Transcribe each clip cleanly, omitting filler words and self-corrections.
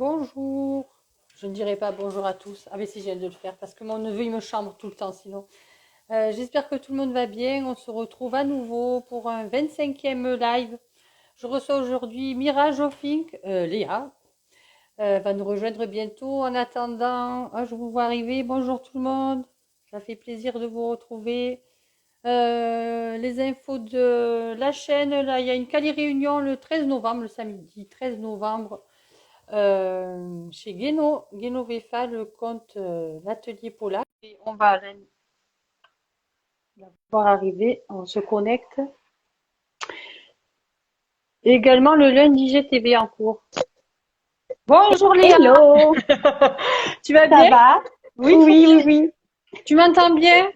Bonjour. Je ne dirai pas bonjour à tous. Ah mais si, je viens de le faire parce que mon neveu il me chambre tout le temps sinon. J'espère que tout le monde va bien. On se retrouve à nouveau pour un 25e live. Je reçois aujourd'hui Mira Joffink, Léa. Va nous rejoindre bientôt. En attendant, je vous vois arriver. Bonjour tout le monde. Ça fait plaisir de vous retrouver. Les infos de la chaîne, là, il y a une Cali Réunion le 13 novembre, le samedi 13 novembre. Chez Genovefa, le compte l'atelier Polar. Et on va la voir arriver, on se connecte. Et également le lundi GTV en cours. Bonjour Léa, Hello, tu vas ça bien? va? Oui, très Oui, bien. oui, oui. Tu m'entends bien?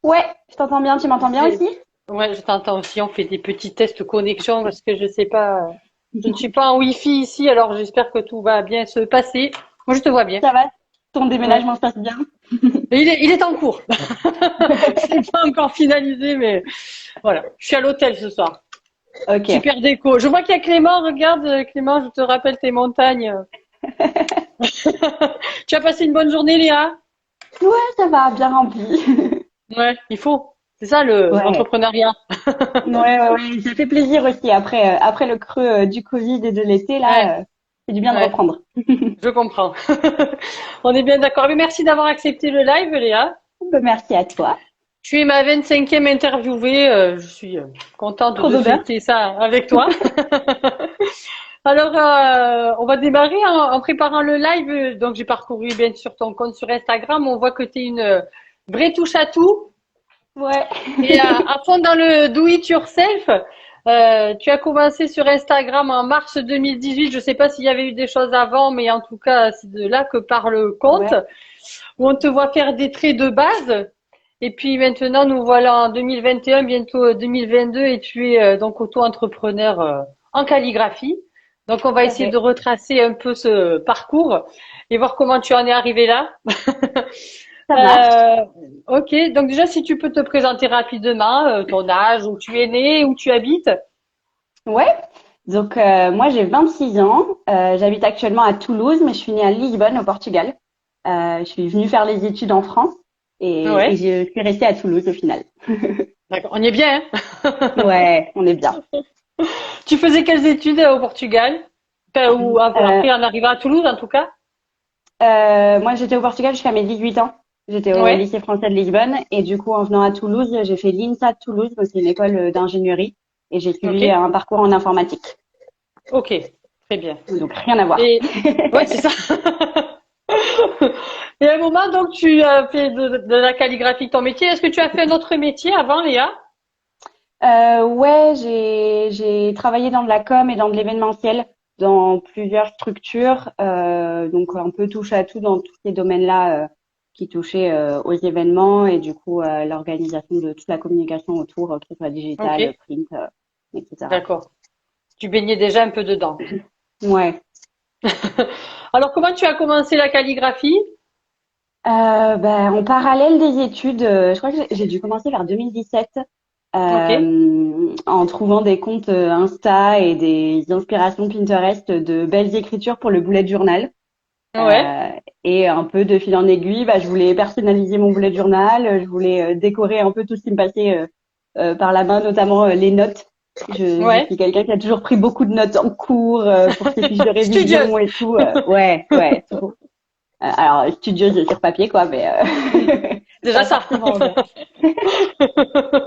Ouais, je t'entends bien, tu m'entends bien Très- aussi? Ouais, je t'entends aussi. On fait des petits tests connexion parce que je sais pas, je ne suis pas en Wi-Fi ici, alors j'espère que tout va bien se passer. Moi, je te vois bien. Ça va? Ton Ouais. déménagement se passe bien? Et il est en cours. C'est pas encore finalisé, mais voilà. Je suis à l'hôtel ce soir. Ok. Super déco. Je vois qu'il y a Clément. Regarde, Clément, je te rappelle tes montagnes. Tu as passé une bonne journée, Léa? Ouais, ça va, bien rempli. Ouais, il faut. C'est ça Ouais. l'entrepreneuriat. Ouais, ça fait plaisir aussi après le creux du Covid et de l'été, Ouais, là, c'est du bien de ouais, reprendre. je comprends. On est bien d'accord. Mais merci d'avoir accepté le live, Léa. Bah, merci à toi. Tu es ma 25e interviewée. Je suis contente Trop de d'honneur. fêter ça avec toi. Alors, on va démarrer en préparant le live. Donc, j'ai parcouru bien sûr ton compte sur Instagram. On voit que tu es une vraie touche à tout. Ouais. Et à fond dans le do it yourself. Tu as commencé sur Instagram en mars 2018. Je ne sais pas s'il y avait eu des choses avant, mais en tout cas, c'est de là que part le compte, Ouais. où on te voit faire des traits de base. Et puis maintenant, nous voilà en 2021, bientôt 2022, et tu es donc auto-entrepreneur en calligraphie. Donc, on va Tout à essayer de fait. retracer un peu ce parcours et voir comment tu en es arrivé là. Ça marche. Euh, ok, donc déjà, si tu peux te présenter rapidement, ton âge, où tu es né, où tu habites. Ouais. Donc, moi, j'ai 26 ans. J'habite actuellement à Toulouse, mais je suis née à Lisbonne, au Portugal. Je suis venue faire les études en France et Ouais, je suis restée à Toulouse au final. d'accord, on y est bien, hein. Ouais, on est bien. Tu faisais quelles études au Portugal? Enfin, ou Euh, après, en arrivant à Toulouse, en tout cas? Moi, j'étais au Portugal jusqu'à mes 18 ans. J'étais au Ouais, lycée français de Lisbonne et du coup, en venant à Toulouse, j'ai fait l'INSA de Toulouse, donc c'est une école d'ingénierie et j'ai ok, suivi un parcours en informatique. ok, très bien. Donc, rien à voir. Et ouais, c'est ça. Et à un moment, donc, tu as fait de la calligraphie ton métier. Est-ce que tu as fait un autre métier avant, Léa? Ouais, j'ai travaillé dans de la com et dans de l'événementiel, dans plusieurs structures, donc un peu touche à tout dans tous ces domaines-là qui touchaient aux événements et du coup l'organisation de toute la communication autour, que ce soit Ok, digital, print, etc. d'accord. Tu baignais déjà un peu dedans. Ouais. Alors, comment tu as commencé la calligraphie? Ben, en parallèle des études, je crois que j'ai dû commencer vers 2017 Ok, en trouvant des comptes Insta et des inspirations Pinterest de belles écritures pour le bullet journal. ouais, Euh, et un peu de fil en aiguille, bah, je voulais personnaliser mon bullet journal, je voulais décorer un peu tout ce qui me passait par la main, notamment les notes. Je ouais. suis quelqu'un qui a toujours pris beaucoup de notes en cours pour ses fiches de Studieuse. révision et tout. Ouais, toujours. Alors studieuse sur papier quoi, mais Déjà pas ça. forcément.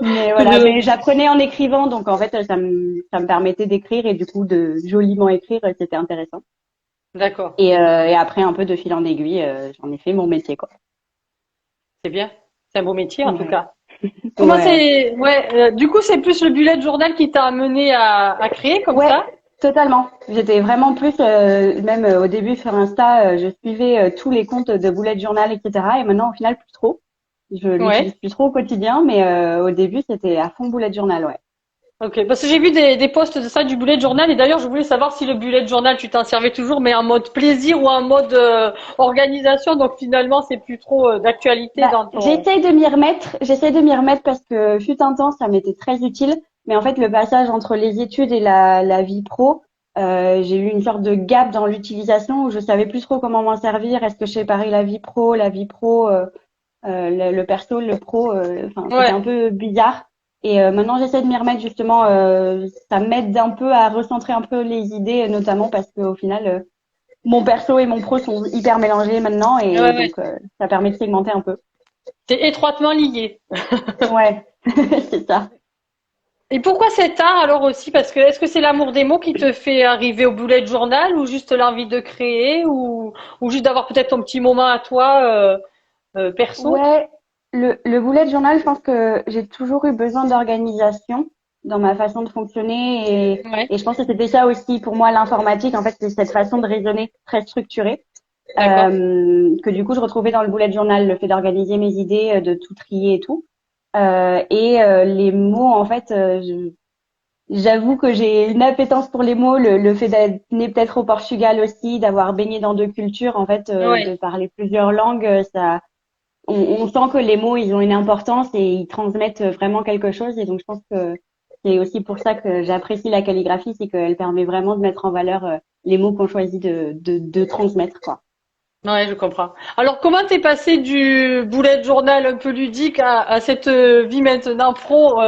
Mais voilà, De- mais j'apprenais en écrivant, donc en fait ça me permettait d'écrire et du coup de joliment écrire, c'était intéressant. D'accord, Et après un peu de fil en aiguille, j'en ai fait mon métier quoi. c'est bien. C'est un beau métier en tout Ouais. cas. Comment Ouais. c'est, ouais, du coup c'est plus le bullet journal qui t'a amené à créer comme Ouais, ça? totalement. J'étais vraiment plus, même au début sur Insta, je suivais tous les comptes de bullet journal, etc. Et maintenant, au final, plus trop. Je l'utilise Ouais. plus trop au quotidien, mais au début, c'était à fond bullet journal, ouais. Ok, parce que j'ai vu des posts de ça du bullet journal et d'ailleurs je voulais savoir si le bullet journal tu t'en servais toujours mais en mode plaisir ou en mode organisation donc finalement c'est plus trop d'actualité Bah, dans ton. j'essaie de m'y remettre parce que fut un temps, ça m'était très utile. Mais en fait, le passage entre les études et la vie pro, j'ai eu une sorte de gap dans l'utilisation où je savais plus trop comment m'en servir. Est-ce que je séparais la vie pro, le perso, le pro. Enfin, c'était un Ouais. peu bizarre. Et maintenant, j'essaie de m'y remettre justement. Ça m'aide un peu à recentrer un peu les idées, notamment parce qu'au final, mon perso et mon pro sont hyper mélangés maintenant, Ouais, et ouais. donc ça permet de segmenter un peu. C'est étroitement lié. Ouais, c'est ça. Et pourquoi cet art alors aussi? Parce que est-ce que c'est l'amour des mots qui te fait arriver au bullet journal ou juste l'envie de créer ou juste d'avoir peut-être ton petit moment à toi perso? Ouais, le bullet journal, je pense que j'ai toujours eu besoin d'organisation dans ma façon de fonctionner, Ouais, et je pense que c'était ça aussi pour moi l'informatique. En fait, c'est cette façon de raisonner très structurée, d'accord. que du coup je retrouvais dans le bullet journal, le fait d'organiser mes idées, de tout trier et tout. Les mots, en fait, j'avoue que j'ai une appétence pour les mots, le fait d'être né peut-être au Portugal aussi, d'avoir baigné dans deux cultures, en fait, de Ouais. parler plusieurs langues, ça, on sent que les mots, ils ont une importance et ils transmettent vraiment quelque chose. Et donc, je pense que c'est aussi pour ça que j'apprécie la calligraphie, c'est qu'elle permet vraiment de mettre en valeur les mots qu'on choisit de transmettre, quoi. Ouais, je comprends. Alors, comment t'es passé du bullet journal un peu ludique à cette vie maintenant pro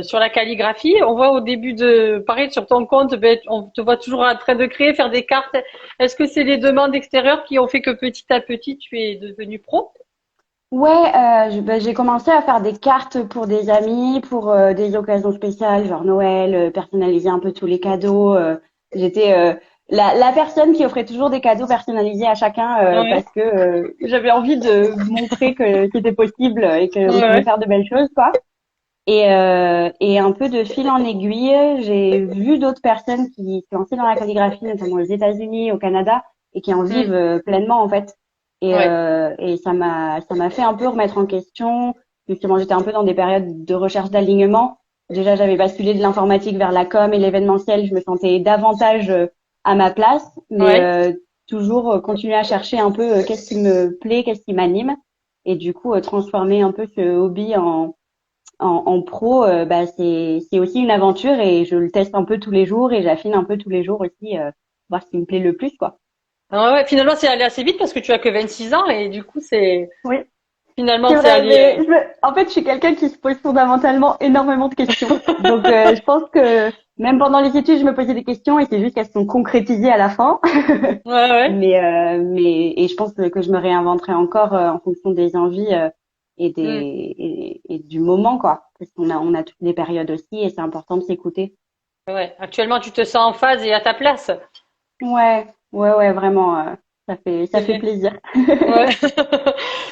sur la calligraphie? On voit au début de, pareil, sur ton compte, ben, on te voit toujours en train de créer, faire des cartes. Est-ce que c'est les demandes extérieures qui ont fait que petit à petit tu es devenu pro? Ouais, j'ai commencé à faire des cartes pour des amis, pour des occasions spéciales, genre Noël, personnaliser un peu tous les cadeaux. J'étais la personne qui offrait toujours des cadeaux personnalisés à chacun Ouais, parce que j'avais envie de montrer que c'était possible et qu'on pouvait ouais, faire de belles choses, quoi. Et un peu de fil en aiguille, j'ai vu d'autres personnes qui se lançaient dans la calligraphie, notamment aux États-Unis, au Canada, et qui en ouais. vivent pleinement en fait. Ouais. Et ça m'a fait un peu remettre en question. Justement, j'étais un peu dans des périodes de recherche d'alignement. Déjà, j'avais basculé de l'informatique vers la com et l'événementiel. Je me sentais davantage à ma place, mais Ouais. toujours continuer à chercher un peu qu'est-ce qui me plaît, qu'est-ce qui m'anime, et du coup transformer un peu ce hobby en pro, bah c'est aussi une aventure et je le teste un peu tous les jours et j'affine un peu tous les jours aussi, voir ce qui me plaît le plus, quoi. Ah ouais, finalement, c'est allé assez vite parce que tu as que 26 ans et du coup, Oui, finalement, c'est c'est vrai, allé. mais en fait, je suis quelqu'un qui se pose fondamentalement énormément de questions. Donc, je pense que même pendant les études, je me posais des questions et c'est juste qu'elles se sont concrétisées à la fin. Ouais, ouais. Et je pense que je me réinventerai encore en fonction des envies Hmm. et du moment, quoi. Parce qu'on a toutes les périodes aussi et c'est important de s'écouter. Ouais. Actuellement, tu te sens en phase et à ta place. Ouais, ouais, vraiment, ça C'est fait bien. plaisir. Ouais.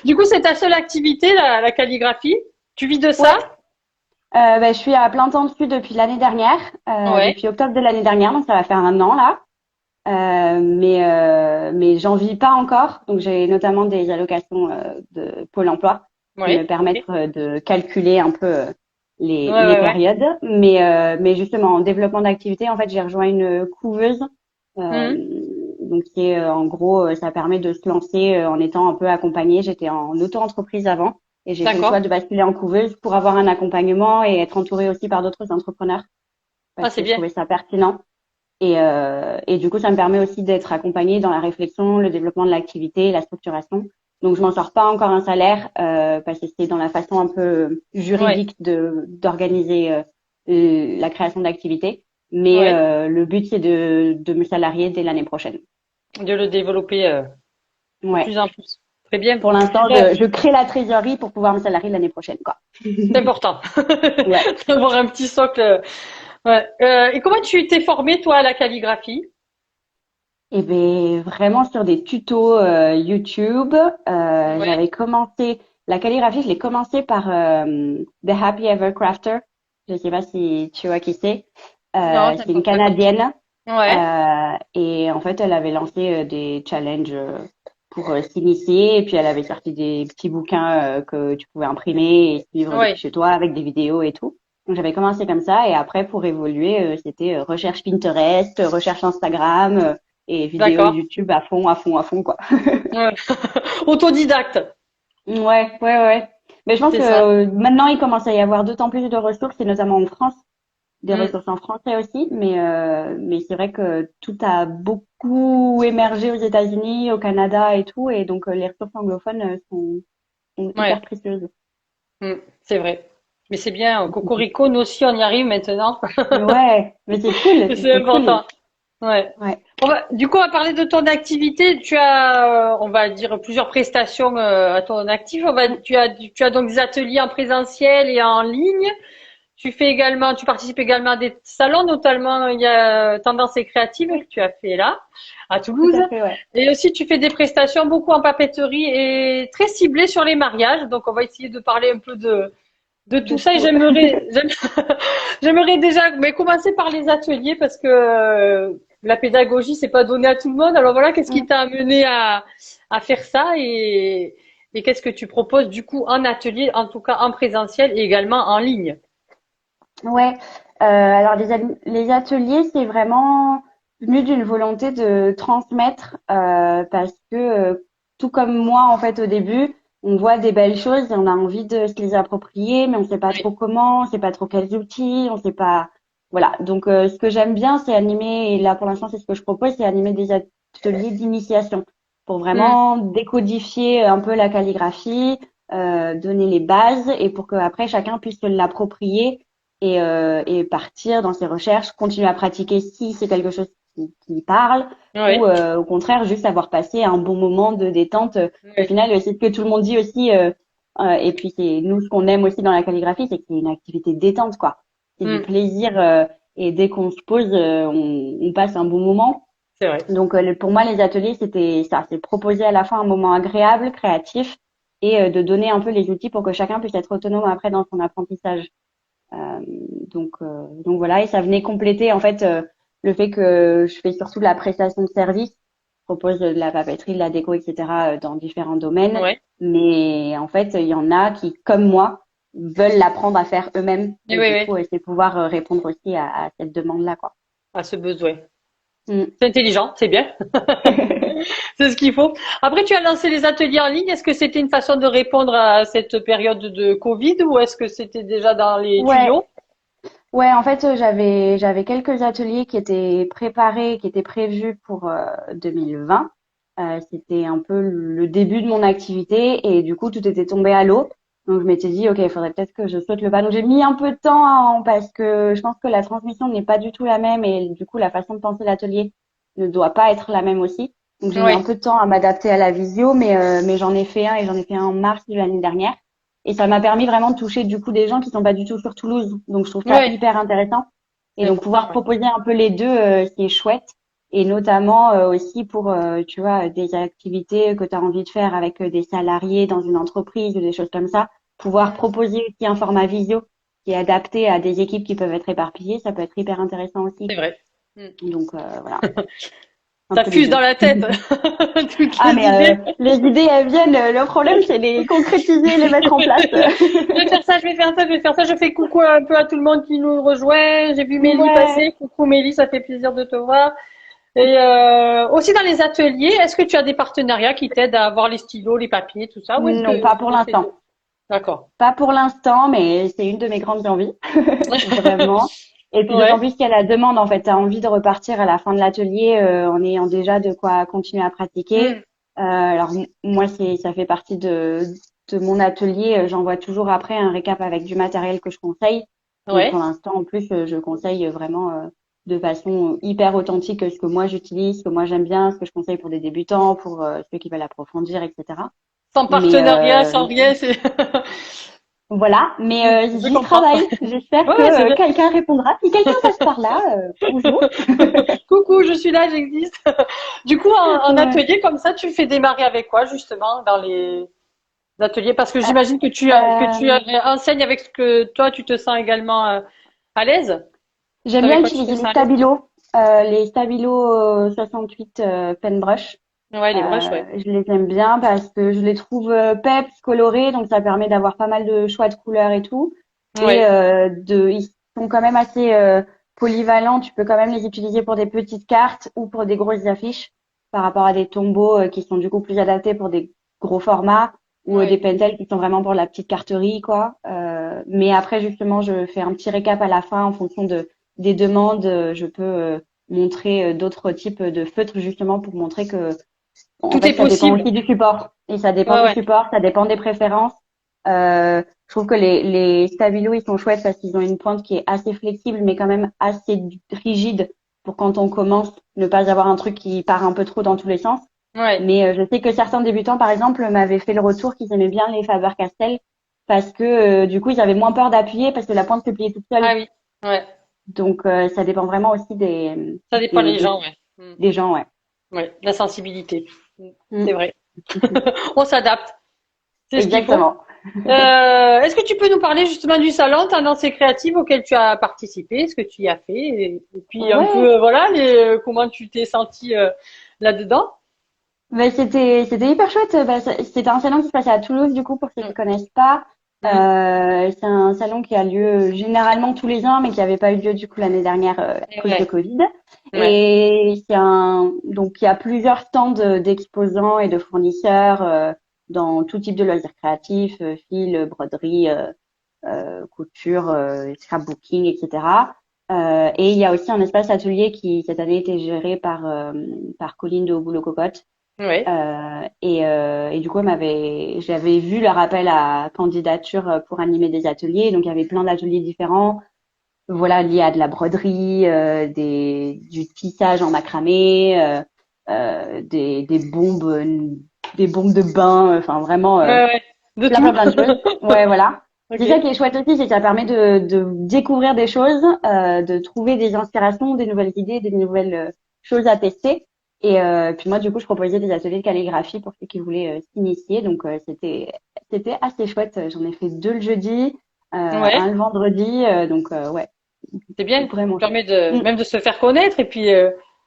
Du coup, c'est ta seule activité, la calligraphie? Tu vis de Ouais, ça? je suis à plein temps dessus depuis l'année dernière, Ouais. depuis octobre de l'année dernière, donc ça va faire un an là. Mais j'en vis pas encore, donc j'ai notamment des allocations de Pôle Emploi qui me Ouais. Ok. permettent de calculer un peu Ouais, les ouais, ouais. périodes. Mais justement, en développement d'activité, en fait, j'ai rejoint une couveuse. Euh, Hmm. donc, qui est en gros, ça permet de se lancer en étant un peu accompagné. J'étais en auto-entreprise avant et j'ai fait le choix D'accord. de basculer en couveuse pour avoir un accompagnement et être entourée aussi par d'autres entrepreneurs Ah, parce c'est que je bien. trouvais ça pertinent. Et du coup, ça me permet aussi d'être accompagnée dans la réflexion, le développement de l'activité, la structuration. Donc, je m'en sors pas encore un salaire parce que c'est dans la façon un peu Ouais. juridique de d'organiser la création d'activité. Mais Ouais. le but, c'est de me salarier dès l'année prochaine. De le développer de Ouais. plus en plus. Très bien. Pour l'instant, Bon, je crée la trésorerie pour pouvoir me salarier l'année prochaine, quoi. c'est important Ouais. d'avoir un petit socle. Ouais. Et comment tu t'es formée, toi, à la calligraphie? Et ben vraiment sur des tutos YouTube. Ouais. J'avais commencé la calligraphie, je l'ai commencé par The Happy Ever Crafter. Je sais pas si tu vois qui c'est. Non, ça C'est une ça compte. Canadienne Ouais. et en fait elle avait lancé des challenges pour s'initier et puis elle avait sorti des petits bouquins que tu pouvais imprimer et suivre depuis Ouais. chez toi avec des vidéos et tout. Donc j'avais commencé comme ça et après pour évoluer c'était recherche Pinterest, recherche Instagram et vidéos D'accord. YouTube à fond, à fond, à fond, quoi. Ouais. Autodidacte, Ouais. Mais je pense c'est que ça. maintenant, il commence à y avoir d'autant plus de ressources, et notamment en France. des ressources en français aussi, mais c'est vrai que tout a beaucoup émergé aux États-Unis, au Canada et tout, et donc les ressources anglophones sont hyper Ouais, précieuses. c'est vrai. Mais c'est bien, Cocorico, nous aussi, on y arrive maintenant. Ouais, mais c'est cool, C'est c'est cool. important. Ouais. Ouais. Du coup, on va parler de ton activité. Tu as, on va dire, plusieurs prestations à ton actif. Tu as donc des ateliers en présentiel et en ligne. Tu participes également à des salons, notamment il y a Tendance et Créative que tu as fait là, à Tout Toulouse. à fait, ouais. Et aussi, tu fais des prestations beaucoup en papeterie et très ciblées sur les mariages. Donc, on va essayer de parler un peu de De tout ça. Et tout. j'aimerais déjà, mais commencer par les ateliers parce que la pédagogie, c'est pas donné à tout le monde. Alors voilà, qu'est-ce qui t'a amené à faire ça et qu'est-ce que tu proposes du coup en atelier, en tout cas en présentiel et également en ligne? Ouais. Alors les ateliers, c'est vraiment venu d'une volonté de transmettre parce que tout comme moi en fait au début, on voit des belles choses et on a envie de se les approprier, mais on sait pas trop Oui. comment, on sait pas trop quels outils, on sait pas. Voilà. Donc ce que j'aime bien, c'est animer. Et là pour l'instant, c'est ce que je propose, c'est animer des ateliers d'initiation pour Hmm. vraiment décodifier un peu la calligraphie, donner les bases et pour que après chacun puisse se l'approprier et partir dans ses recherches, continuer à pratiquer si c'est quelque chose qui parle, ou Oui. au contraire juste avoir passé un bon moment de détente. Au Oui. final, c'est ce que tout le monde dit aussi, et puis c'est nous ce qu'on aime aussi dans la calligraphie, c'est que c'est une activité détente, quoi. C'est du Hmm. plaisir, et dès qu'on se pose, on passe un bon moment. C'est vrai. Donc pour moi, les ateliers, c'était ça, c'est proposer à la fois un moment agréable, créatif, et de donner un peu les outils pour que chacun puisse être autonome après dans son apprentissage. Euh, donc voilà, et ça venait compléter en fait le fait que je fais surtout de la prestation de service, je propose de la papeterie, de la déco, etc. Dans différents domaines. Ouais. Mais en fait, il y en a qui, comme moi, veulent l'apprendre à faire eux-mêmes. Oui, Et oui, du oui. coup, c'est pouvoir répondre aussi à cette demande-là, quoi. À ce besoin. Mm. C'est intelligent, c'est bien. C'est ce qu'il faut. Après, tu as lancé les ateliers en ligne. Est-ce que c'était une façon de répondre à cette période de Covid ou est-ce que c'était déjà dans les Ouais, tuyaux? ouais. En fait, j'avais quelques ateliers qui étaient préparés, qui étaient prévus pour 2020. C'était un peu le début de mon activité et du coup tout était tombé à l'eau. Donc je m'étais dit ok, il faudrait peut-être que je saute le pas. Donc j'ai mis un peu de temps parce que je pense que la transmission n'est pas du tout la même et du coup la façon de penser l'atelier ne doit pas être la même aussi. Donc j'ai mis un Oui. peu de temps à m'adapter à la visio, mais j'en ai fait un et j'en ai fait un en mars de l'année dernière. Et ça m'a permis vraiment de toucher du coup des gens qui sont pas du tout sur Toulouse. Donc je trouve ça Oui. hyper intéressant. Et C'est donc pouvoir important, oui. proposer un peu les deux, c'est chouette. Et notamment aussi pour, tu vois, des activités que tu as envie de faire avec des salariés dans une entreprise ou des choses comme ça. Pouvoir proposer aussi un format visio qui est adapté à des équipes qui peuvent être éparpillées, ça peut être hyper intéressant aussi. C'est vrai. Mm. Donc voilà, un Ça peu les fuse dans deux. la tête, toutes Ah les mais idées. les idées elles viennent, le problème c'est les concrétiser, les mettre en place. Je vais faire ça, je vais faire ça, je vais faire ça. Je fais coucou un peu à tout le monde qui nous rejoint. J'ai vu Mélie Ouais. passer. Coucou Mélie, ça fait plaisir de te voir. Et aussi dans les ateliers, est-ce que tu as des partenariats qui t'aident à avoir les stylos, les papiers, tout ça, ou est-ce Non, que pas pour l'instant. d'accord. Pas pour l'instant, mais c'est une de mes grandes envies, vraiment. Et puis d'autant Ouais. plus qu'il y a la demande, en fait, tu as envie de repartir à la fin de l'atelier en ayant déjà de quoi continuer à pratiquer. Hmm. Alors moi, ça fait partie de mon atelier. J'envoie toujours après un récap avec du matériel que je conseille. Donc pour Ouais. l'instant, en plus, je conseille vraiment de façon hyper authentique ce que moi j'utilise, ce que moi j'aime bien, ce que je conseille pour des débutants, pour ceux qui veulent approfondir, etc. Sans Mais partenariat, sans rien, c'est. voilà, mais Je j'y comprends. travaille. J'espère Ouais, que ouais, c'est bien. quelqu'un répondra. Si quelqu'un passe par là, bonjour. Coucou, je suis là, j'existe. Du coup, en Ouais. atelier comme ça, tu fais démarrer avec quoi justement dans les ateliers? Parce que Euh, j'imagine que euh, enseignes avec ce que toi tu te sens également à l'aise. J'aime C'est bien avec quoi tu te utiliser sens à l'aise? les stabilos 68 pen brush. Ouais, les broches, ouais. Je les aime bien parce que je les trouve peps, colorés, donc ça permet d'avoir pas mal de choix de couleurs et tout. Et Ouais. ils sont quand même assez polyvalents. Tu peux quand même les utiliser pour des petites cartes ou pour des grosses affiches par rapport à des tombeaux qui sont du coup plus adaptés pour des gros formats. ou des Oui. pentels qui sont vraiment pour la petite carterie, quoi. Mais après, justement, je fais un petit récap à la fin en fonction des demandes. Je peux montrer d'autres types de feutres justement pour montrer que, en Tout fait, est ça dépend possible. aussi du support et ça dépend Ouais, du ouais. support, ça dépend des préférences. Je trouve que les Stabilo, ils sont chouettes parce qu'ils ont une pointe qui est assez flexible, mais quand même assez rigide pour quand on commence, ne pas avoir un truc qui part un peu trop dans tous les sens. Ouais. Mais je sais que certains débutants, par exemple, m'avaient fait le retour qu'ils aimaient bien les Faber-Castell parce que du coup, ils avaient moins peur d'appuyer parce que la pointe se pliait toute seule. Ah oui. Ouais. Donc, ça dépend vraiment aussi Ça dépend des, des des, gens, ouais. des gens, ouais. Ouais. La sensibilité. C'est Mm. vrai. On s'adapte. C'est ce qu'il faut. Exactement. Est-ce que tu peux nous parler justement du salon Tendance Créative auquel tu as participé, ce que tu y as fait, et puis un Ouais, peu, voilà, comment tu t'es senti là-dedans? bah, c'était hyper chouette. Bah, c'était un salon qui se passait à Toulouse, du coup, pour ceux qui Mm. connaissent pas. Mm. C'est un salon qui a lieu généralement tous les ans, mais qui n'avait pas eu lieu du coup l'année dernière à cause de Ouais, Covid. ouais, Et donc il y a plusieurs stands d'exposants et de fournisseurs dans tout type de loisirs créatifs, fil, broderie, couture, scrapbooking, etc. Et il y a aussi un espace atelier qui cette année était géré par Colline de Au Boulot Cocotte. ouais. Et du coup, j'avais vu leur appel à candidature pour animer des ateliers. Donc, il y avait plein d'ateliers différents, voilà, liés à de la broderie, du tissage en macramé, des bombes de bain, enfin vraiment Ouais, ouais. De plein, tout. plein, plein de choses. Ouais, voilà. Ok. C'est ça qui est chouette aussi, c'est que ça permet de découvrir des choses, de trouver des inspirations, des nouvelles idées, des nouvelles choses à tester. Et puis moi, du coup, je proposais des ateliers de calligraphie pour ceux qui voulaient s'initier. Donc, c'était assez chouette. J'en ai fait 2 le jeudi, Ouais. un le vendredi. Donc, ouais, C'est bien. Ça vraiment chouette. permet de, Mm. même de se faire connaître et puis,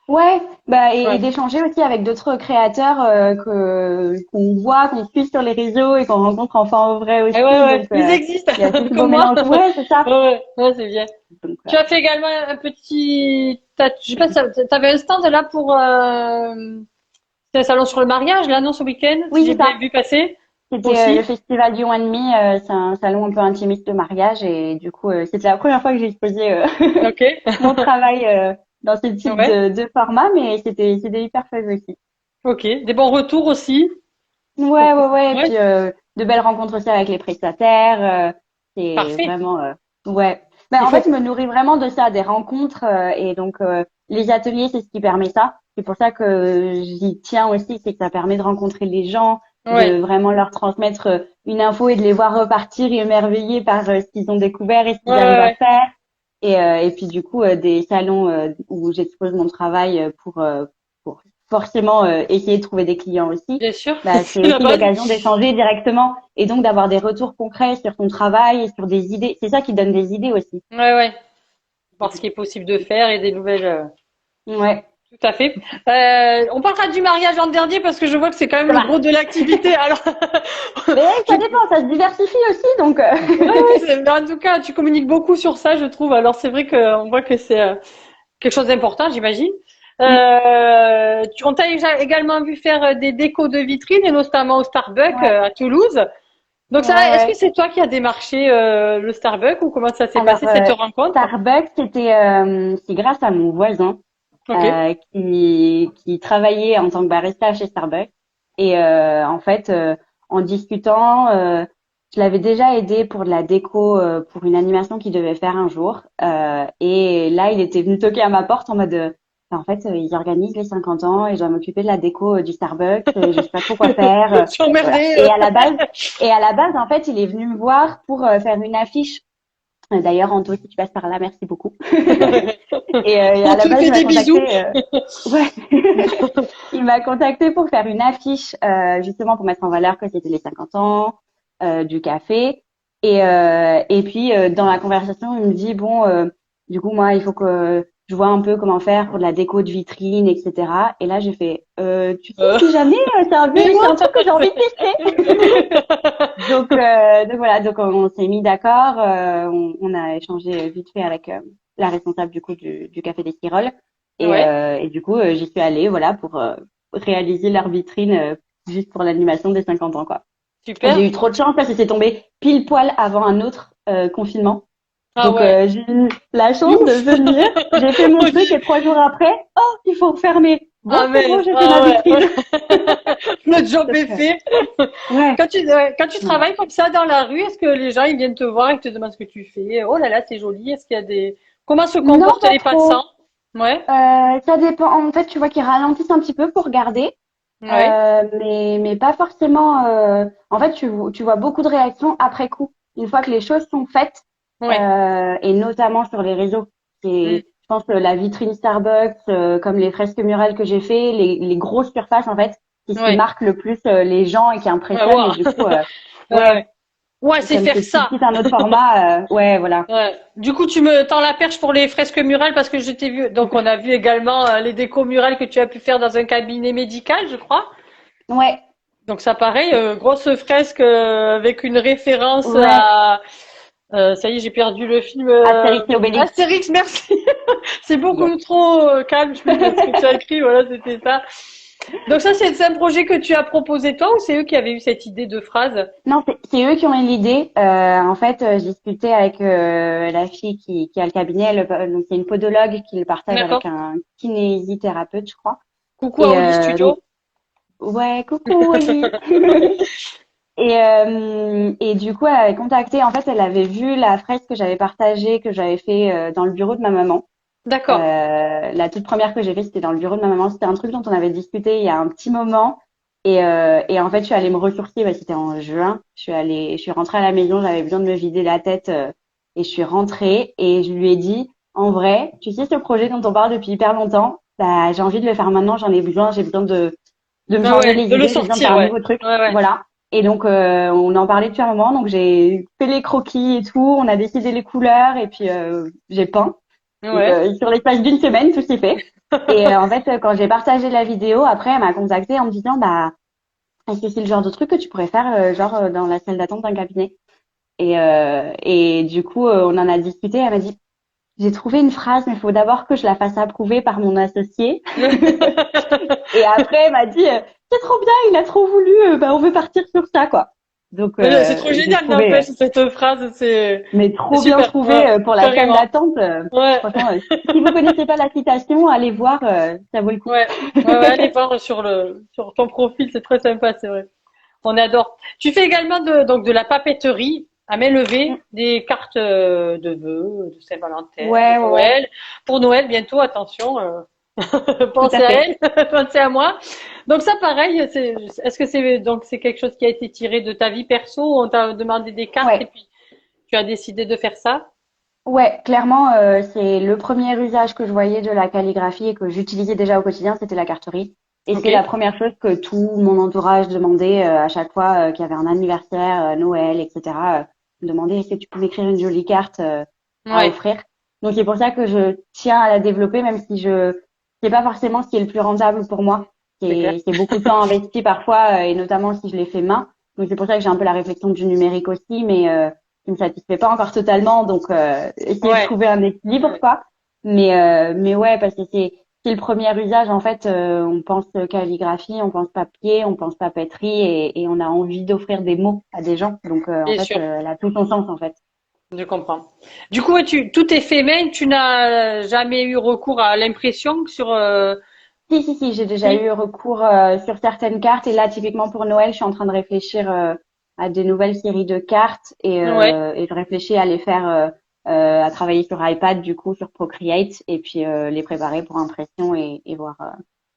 Ouais, bah et ouais. d'échanger aussi avec d'autres créateurs que qu'on voit, qu'on suit sur les réseaux et qu'on rencontre enfin en vrai Ouais, aussi. ouais, ouais. Donc Ils existent, il y a tout ce beau comme moi. mélange. Ouais, c'est ça. Ouais, ouais, ouais, c'est bien. Donc Tu as fait également un petit, je sais pas, t'avais un stand là pour, c'était un salon sur le mariage, là, non, ce week-end, si oui, j'ai c'est bien ça. vu passer, C'était le aussi. festival du One Me. C'est un salon un peu intimiste de mariage et du coup c'était la première fois que j'ai exposé Ok. mon travail dans ce type Ouais. de format, mais c'était hyper fun aussi. Ok. Des bons retours aussi. Ouais, ouais, ouais. Et Ouais. puis de belles rencontres aussi avec les prestataires. C'est Parfait. vraiment ouais. Ben, Il en fait, faut. je me nourris vraiment de ça, des rencontres. Et donc les ateliers, c'est ce qui permet ça. C'est pour ça que j'y tiens aussi, c'est que ça permet de rencontrer les gens, Ouais. de vraiment leur transmettre une info et de les voir repartir émerveillés par ce qu'ils ont découvert et ce Ouais, qu'ils ouais, arrivent à ouais. faire. Et puis du coup, des salons où j'expose mon travail pour forcément essayer de trouver des clients aussi. Bien sûr. Bah, c'est C'est la aussi base. l'occasion d'échanger directement et donc d'avoir des retours concrets sur ton travail et sur des idées. C'est ça qui donne des idées aussi. Ouais, ouais. Voir ce qui est possible de faire et des nouvelles. Ouais, Tout à fait. On parlera du mariage en dernier parce que je vois que c'est quand même ça le gros marche. de l'activité. Alors, Mais je- ça dépend, ça se diversifie aussi, donc ouais, ouais, en tout cas, tu communiques beaucoup sur ça, je trouve. Alors, c'est vrai qu'on voit que c'est quelque chose d'important, j'imagine. On t'a également vu faire des décos de vitrines, et notamment au Starbucks ouais, à Toulouse. Donc ça, ouais, est-ce que ouais. c'est toi qui as démarché le Starbucks ou comment ça s'est Alors passé cette rencontre? Starbucks, c'est grâce à mon voisin Ok, qui travaillait en tant que barista chez Starbucks. Et en fait, en discutant, je l'avais déjà aidé pour de la déco, pour une animation qu'il devait faire un jour. Et là, il était venu toquer à ma porte en mode, en fait, ils organisent les 50 ans et je dois m'occuper de la déco du Starbucks. Je sais pas trop quoi faire. je suis Voilà. emmerdée. Et à la base, en fait, il est venu me voir pour faire une affiche. D'ailleurs, Anto, si tu passes par là, merci beaucoup. Et à On la te base, fait il m'a des bisous. contacté. Ouais. Il m'a contacté pour faire une affiche, justement pour mettre en valeur que c'était les 50 ans du café. Et puis dans la conversation, il me dit bon, du coup moi, il faut que je vois un peu comment faire pour de la déco de vitrine, etc. Et là, j'ai fait, tu sais, Euh, si jamais mais c'est moi, un truc que j'ai envie de tester. Donc voilà, donc on s'est mis d'accord, on a échangé vite fait avec la responsable du coup du café des Stirolles ouais. et du coup j'y suis allée voilà pour réaliser leur vitrine juste pour l'animation des 50 ans quoi. Super. J'ai eu trop de chance parce que c'est tombé pile poil avant un autre confinement. Ah Donc ouais. j'ai eu la chance de Ouf. venir, j'ai fait mon On truc dit, et 3 jours après, oh, il faut refermer. Bon, ah c'est bon, mais, j'ai fait ah ma ouais. vitrine. Le job Donc, est fait. ouais. Quand tu Ouais. travailles comme ça dans la rue, est-ce que les gens ils viennent te voir et te demandent ce que tu fais? Oh là là, c'est joli. Est-ce qu'il y a des... Comment se Non, comportent pas les trop. passants? Ouais, Ça dépend. En fait, tu vois qu'ils ralentissent un petit peu pour regarder, ouais, mais pas forcément. En fait, tu vois beaucoup de réactions après coup, une fois que les choses sont faites, ouais. et notamment sur les réseaux. Hmm. Je pense que la vitrine Starbucks, comme les fresques murales que j'ai fait, les grosses surfaces en fait, c'est ce qui Ouais, marque le plus les gens et qui ouais, impressionne. Et wow. du coup, Ouais. ouais, Ouais, c'est comme faire c'est tout ça. petit, un autre format, ouais, voilà. Ouais. Du coup, tu me tends la perche pour les fresques murales parce que je t'ai vu. Donc, on a vu également les décos murales que tu as pu faire dans un cabinet médical, je crois. Ouais, Donc, ça pareil, grosse fresque avec une référence ouais. à. Ça y est, j'ai perdu le film. Astérix et Obélix. Astérix, merci. C'est Yes. beaucoup trop calme. Je me dis, ce que tu as écrit, voilà, c'était ça. Donc, ça, c'est un projet que tu as proposé toi ou c'est eux qui avaient eu cette idée de phrase? Non, c'est eux qui ont eu l'idée. En fait, j'ai discuté avec la fille qui a le cabinet. Donc, c'est une podologue qui le partage avec D'accord. un kinésithérapeute, je crois. Coucou à Et Oli donc, Studio. ouais, coucou Oli. Et du coup, elle avait contacté. En fait, elle avait vu la fresque que j'avais partagée, que j'avais fait dans le bureau de ma maman. D'accord. La toute première que j'ai fait, c'était dans le bureau de ma maman. C'était un truc dont on avait discuté il y a un petit moment. Et en fait, je suis allée me ressourcer. Bah, c'était en juin. Je suis rentrée à la maison. J'avais besoin de me vider la tête. Et je suis rentrée et je lui ai dit, en vrai, tu sais, ce projet dont on parle depuis hyper longtemps, bah, j'ai envie de le faire maintenant. J'en ai besoin. J'ai besoin de me Ah changer ouais, les de le idées. J'ai besoin de sortir, faire un ouais. nouveau truc. Ouais, ouais. Voilà. Et donc, on en parlait depuis un moment. Donc, j'ai fait les croquis et tout. On a décidé les couleurs et puis j'ai peint. Donc, Ouais. sur l'espace d'une semaine, tout s'est fait. Et en fait, quand j'ai partagé la vidéo, après, elle m'a contactée en me disant, bah, est-ce que c'est le genre de truc que tu pourrais faire, dans la salle d'attente d'un cabinet? Et du coup, on en a discuté. Elle m'a dit, j'ai trouvé une phrase, mais il faut d'abord que je la fasse approuver par mon associé. Et après, elle m'a dit, c'est trop bien, il a trop voulu, bah, on veut partir sur ça, quoi. Donc, Mais c'est trop j'ai génial, trouvé, n'empêche, cette phrase, mais c'est trop bien super. trouvé Ouais, pour la salle carrément. d'attente. Ouais, Franchement, si vous connaissez pas la citation, allez voir, ça vaut le coup. ouais. Ouais, ouais, allez voir sur ton profil, c'est très sympa, c'est vrai. On adore. Tu fais également donc de la papeterie à main Mm. levée, des cartes de vœux, de Saint-Valentin, de Ouais, ouais, ouais, Noël. Pour Noël, bientôt, attention, tout à pensez à fait. elle, pensez à moi. Donc ça, pareil, est-ce que c'est quelque chose qui a été tiré de ta vie perso? On t'a demandé des cartes et Ouais, puis tu as décidé de faire ça? ouais, clairement, c'est le premier usage que je voyais de la calligraphie et que j'utilisais déjà au quotidien, c'était la carterie. Et Ok. c'est la première chose que tout mon entourage demandait à chaque fois qu'il y avait un anniversaire, Noël, etc. Me demandait est-ce que tu pouvais écrire une jolie carte à Ouais, offrir. Donc c'est pour ça que je tiens à la développer, même si je c'est pas forcément ce qui est le plus rentable pour moi. c'est clair. C'est beaucoup de temps investi parfois, et notamment si je les fais main. Donc c'est pour ça que j'ai un peu la réflexion du numérique aussi, mais qui me satisfait pas encore totalement. Donc essayer de Ouais. trouver un équilibre, quoi. Mais ouais, parce que c'est le premier usage. En fait, on pense calligraphie, on pense papier, on pense papeterie, et on a envie d'offrir des mots à des gens. Donc en Bien fait, sûr. elle a tout son sens en fait. Je comprends. Du coup, ouais, tout est fait main. Tu n'as jamais eu recours à l'impression sur. Si, j'ai déjà Si. eu recours sur certaines cartes, et là, typiquement pour Noël, je suis en train de réfléchir à des nouvelles séries de cartes, Ouais. et je réfléchis à les faire, à travailler sur iPad, du coup, sur Procreate, et puis les préparer pour impression, et voir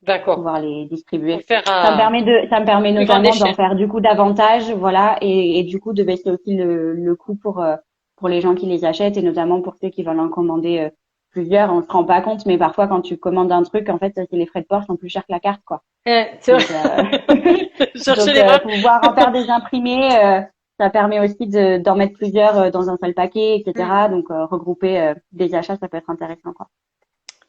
D'accord. pouvoir les Pour distribuer. faire à Ça me permet plus grande notamment d'en échelle. faire du coup davantage, voilà, et du coup de baisser aussi le coût pour les gens qui les achètent, et notamment pour ceux qui veulent en commander plusieurs. On se rend pas compte, mais parfois quand tu commandes un truc, en fait, c'est les frais de port sont plus chers que la carte, quoi. C'est vrai. Donc Chercher les vrais. pouvoir en faire des imprimés, ça permet aussi d'en mettre plusieurs dans un seul paquet, Hmm, etc. Donc regrouper des achats, ça peut être intéressant, quoi.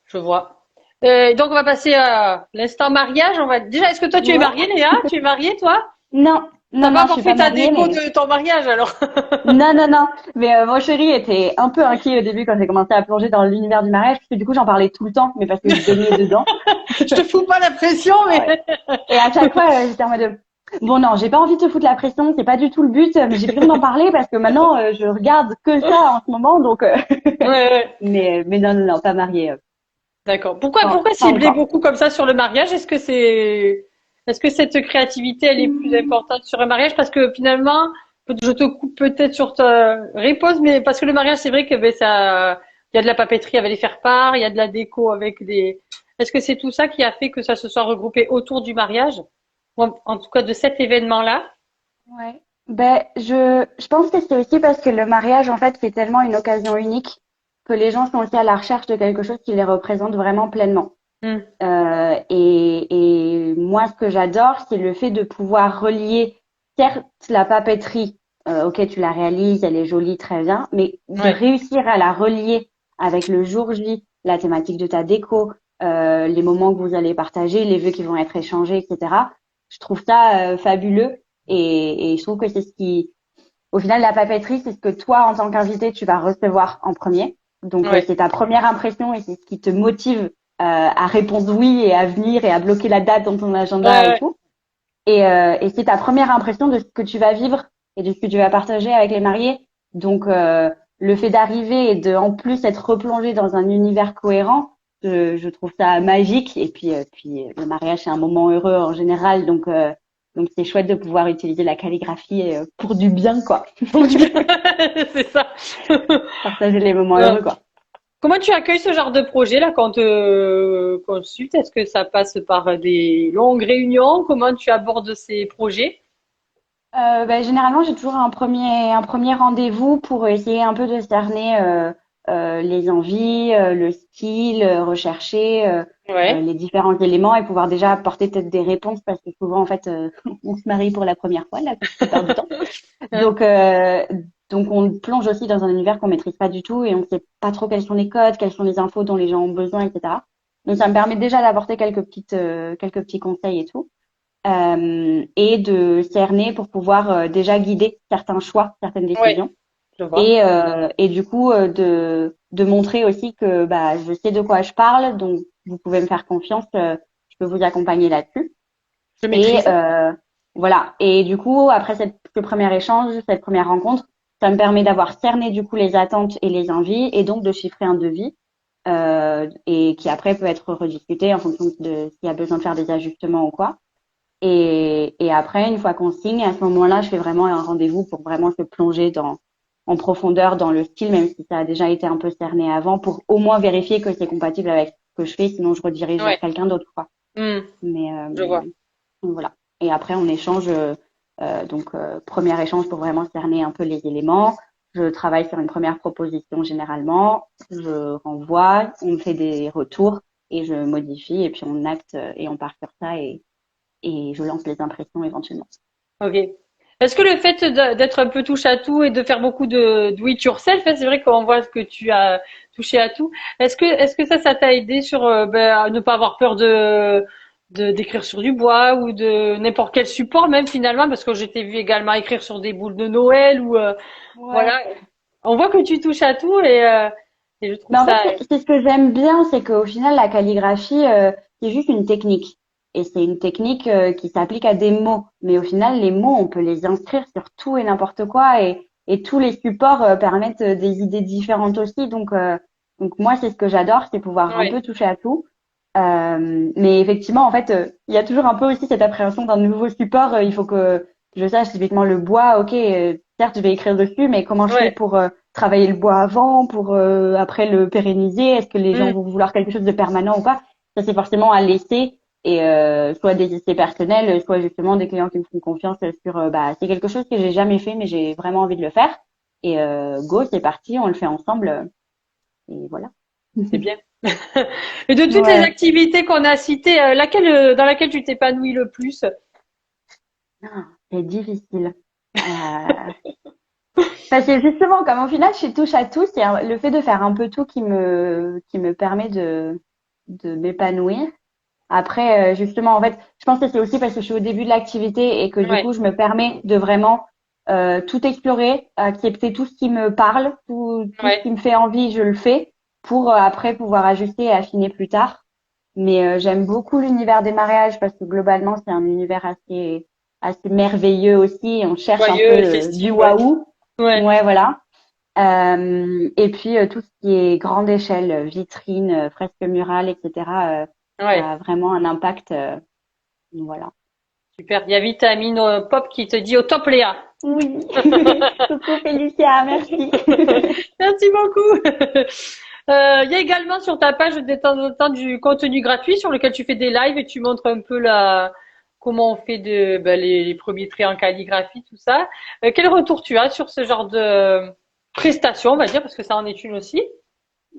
je vois. Donc on va passer à l'instant mariage. Déjà, est-ce que toi tu es Ouais. mariée, Léa? Tu es mariée, toi? Non, T'as pas non, je encore suis fait pas ta mariée, déco mais de ton mariage alors? non, non, non. Mais mon chéri était un peu inquiet au début quand j'ai commencé à plonger dans l'univers du mariage, parce que du coup j'en parlais tout le temps, mais parce que je baignais dedans. Je te fous pas la pression, Ah mais ouais. Et à chaque fois, j'étais en mode, Bon, non, j'ai pas envie de te foutre la pression, c'est pas du tout le but, mais j'ai besoin d'en parler parce que maintenant, je regarde que ça en ce moment, donc, Ouais, ouais. mais non, non, non, pas mariée, D'accord. Pourquoi, pas, pourquoi pas cibler encore. beaucoup comme ça sur le mariage? Est-ce que cette créativité, elle est plus importante sur un mariage? Parce que finalement, je te coupe peut-être sur ta réponse, mais parce que le mariage, c'est vrai que ben, ça, il y a de la papeterie avec les faire-part, il y a de la déco avec des. Est-ce que c'est tout ça qui a fait que ça se soit regroupé autour du mariage? Ou en tout cas de cet événement-là? Ouais. Ben, je pense que c'est aussi parce que le mariage, en fait, c'est tellement une occasion unique que les gens sont aussi à la recherche de quelque chose qui les représente vraiment pleinement. Hmm. Et moi, ce que j'adore, c'est le fait de pouvoir relier, certes, la papeterie, ok, tu la réalises, elle est jolie, très bien, mais de Ouais. réussir à la relier avec le jour J, la thématique de ta déco, les moments que vous allez partager, les vœux qui vont être échangés, etc. Je trouve ça fabuleux et je trouve que c'est ce qui, au final, la papeterie, c'est ce que toi, en tant qu'invité, tu vas recevoir en premier. Donc, Ouais. c'est ta première impression et c'est ce qui te motive à répondre oui et à venir et à bloquer la date dans ton Ouais, agenda et ouais. tout. Et c'est ta première impression de ce que tu vas vivre et de ce que tu vas partager avec les mariés. Donc, le fait d'arriver et de, en plus, être replongé dans un univers cohérent, je trouve ça magique. Et puis le mariage, c'est un moment heureux en général. Donc c'est chouette de pouvoir utiliser la calligraphie pour du bien, quoi. Pour du bien. C'est ça. Partager les moments Ouais. heureux, quoi. Comment tu accueilles ce genre de projet là quand te consulte? Est-ce que ça passe par des longues réunions? Comment tu abordes ces projets? Généralement, j'ai toujours un premier rendez-vous pour essayer un peu de cerner les envies, le style recherché, Ouais, les différents éléments et pouvoir déjà apporter peut-être des réponses parce que souvent, en fait, on se marie pour la première fois la plupart du temps. hein, Donc, euh, donc on plonge aussi dans un univers qu'on maîtrise pas du tout et on ne sait pas trop quels sont les codes, quelles sont les infos dont les gens ont besoin, etc. Donc, ça me permet déjà d'apporter quelques petits conseils et tout et de cerner pour pouvoir déjà guider certains choix, certaines ouais, décisions je vois. et du coup de montrer aussi que bah je sais de quoi je parle, donc vous pouvez me faire confiance, je peux vous accompagner là-dessus Je et maîtrise. voilà. Et du coup après ce premier échange, cette première rencontre, ça me permet d'avoir cerné du coup les attentes et les envies et donc de chiffrer un devis et qui après peut être rediscuté en fonction de s'il y a besoin de faire des ajustements ou quoi. Et après, une fois qu'on signe, à ce moment-là, je fais vraiment un rendez-vous pour vraiment se plonger en profondeur dans le style, même si ça a déjà été un peu cerné avant, pour au moins vérifier que c'est compatible avec ce que je fais, sinon je redirige vers Ouais, quelqu'un d'autre, quoi. hmm, Mais je vois. voilà. Et après, on échange, premier échange pour vraiment cerner un peu les éléments. Je travaille sur une première proposition généralement, je renvoie, on me fait des retours et je modifie et puis on acte et on part sur ça et je lance les impressions éventuellement. Ok. Est-ce que le fait d'être un peu touche à tout et de faire beaucoup de do it yourself, hein, c'est vrai qu'on voit que tu as touché à tout. Est-ce que ça t'a aidé sur à ne pas avoir peur de d'écrire sur du bois ou de n'importe quel support même finalement parce que je t'ai vu également écrire sur des boules de Noël ou Ouais. voilà. On voit que tu touches à tout et je trouve Mais en fait, ça. c'est ce que j'aime bien, c'est qu'au final, la calligraphie, c'est juste une technique. Et c'est une technique qui s'applique à des mots. Mais au final, les mots, on peut les inscrire sur tout et n'importe quoi. Et tous les supports permettent des idées différentes aussi. Donc moi, c'est ce que j'adore, c'est pouvoir un Ouais, peu toucher à tout. Mais effectivement, en fait, il y a toujours un peu aussi cette appréhension d'un nouveau support. Il faut que je sache typiquement le bois. Ok, certes, je vais écrire dessus, mais comment je fais ouais. pour travailler le bois avant, pour après le pérenniser? Est-ce que les gens Hmm. vont vouloir quelque chose de permanent ou pas? Ça, c'est forcément à laisser. Et soit des essais personnels, soit justement des clients qui me font confiance sur bah c'est quelque chose que j'ai jamais fait, mais j'ai vraiment envie de le faire. Et go, c'est parti, on le fait ensemble. Et voilà. C'est bien. Et de toutes les Ouais. activités qu'on a citées, dans laquelle tu t'épanouis le plus? Ah, c'est difficile. Euh, Parce que justement, comme au final, je suis touche à tout, c'est le fait de faire un peu tout qui me permet de m'épanouir. Après, justement, en fait, je pense que c'est aussi parce que je suis au début de l'activité et que du Ouais, coup, je me permets de vraiment tout explorer, accepter tout ce qui me parle, tout ce ouais. qui me fait envie, je le fais pour après pouvoir ajuster et affiner plus tard. Mais j'aime beaucoup l'univers des mariages parce que globalement, c'est un univers assez assez merveilleux aussi. On cherche un Joyeux peu et du festif, ouais. waouh. Ouais. Ouais, voilà. Et puis tout ce qui est grande échelle, vitrine, fresque murale, etc. Ça Ouais. a vraiment un impact. Voilà. Super. Il y a Vitamine Pop qui te dit au top, Léa. Oui. Coucou Félicia, merci. Merci beaucoup. Il y a également sur ta page de temps en temps du contenu gratuit sur lequel tu fais des lives et tu montres un peu comment on fait les premiers traits en calligraphie, tout ça. Quel retour tu as sur ce genre de prestation, on va dire, parce que ça en est une aussi?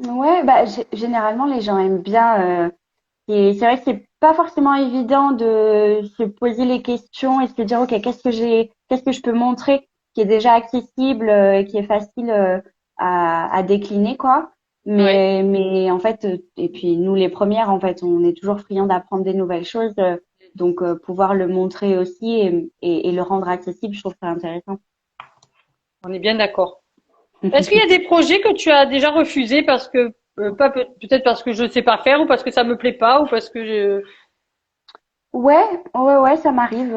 Ouais, bah généralement les gens aiment bien. Et c'est vrai que c'est pas forcément évident de se poser les questions et de se dire ok, qu'est-ce que je peux montrer qui est déjà accessible et qui est facile à décliner quoi. Ouais. Mais en fait et puis nous les premières en fait on est toujours friands d'apprendre des nouvelles choses donc pouvoir le montrer aussi et le rendre accessible, je trouve ça intéressant. On est bien d'accord. Est-ce qu'il y a des projets que tu as déjà refusés parce que pas peut-être parce que je ne sais pas faire ou parce que ça me plaît pas ou parce que Ouais, ça m'arrive.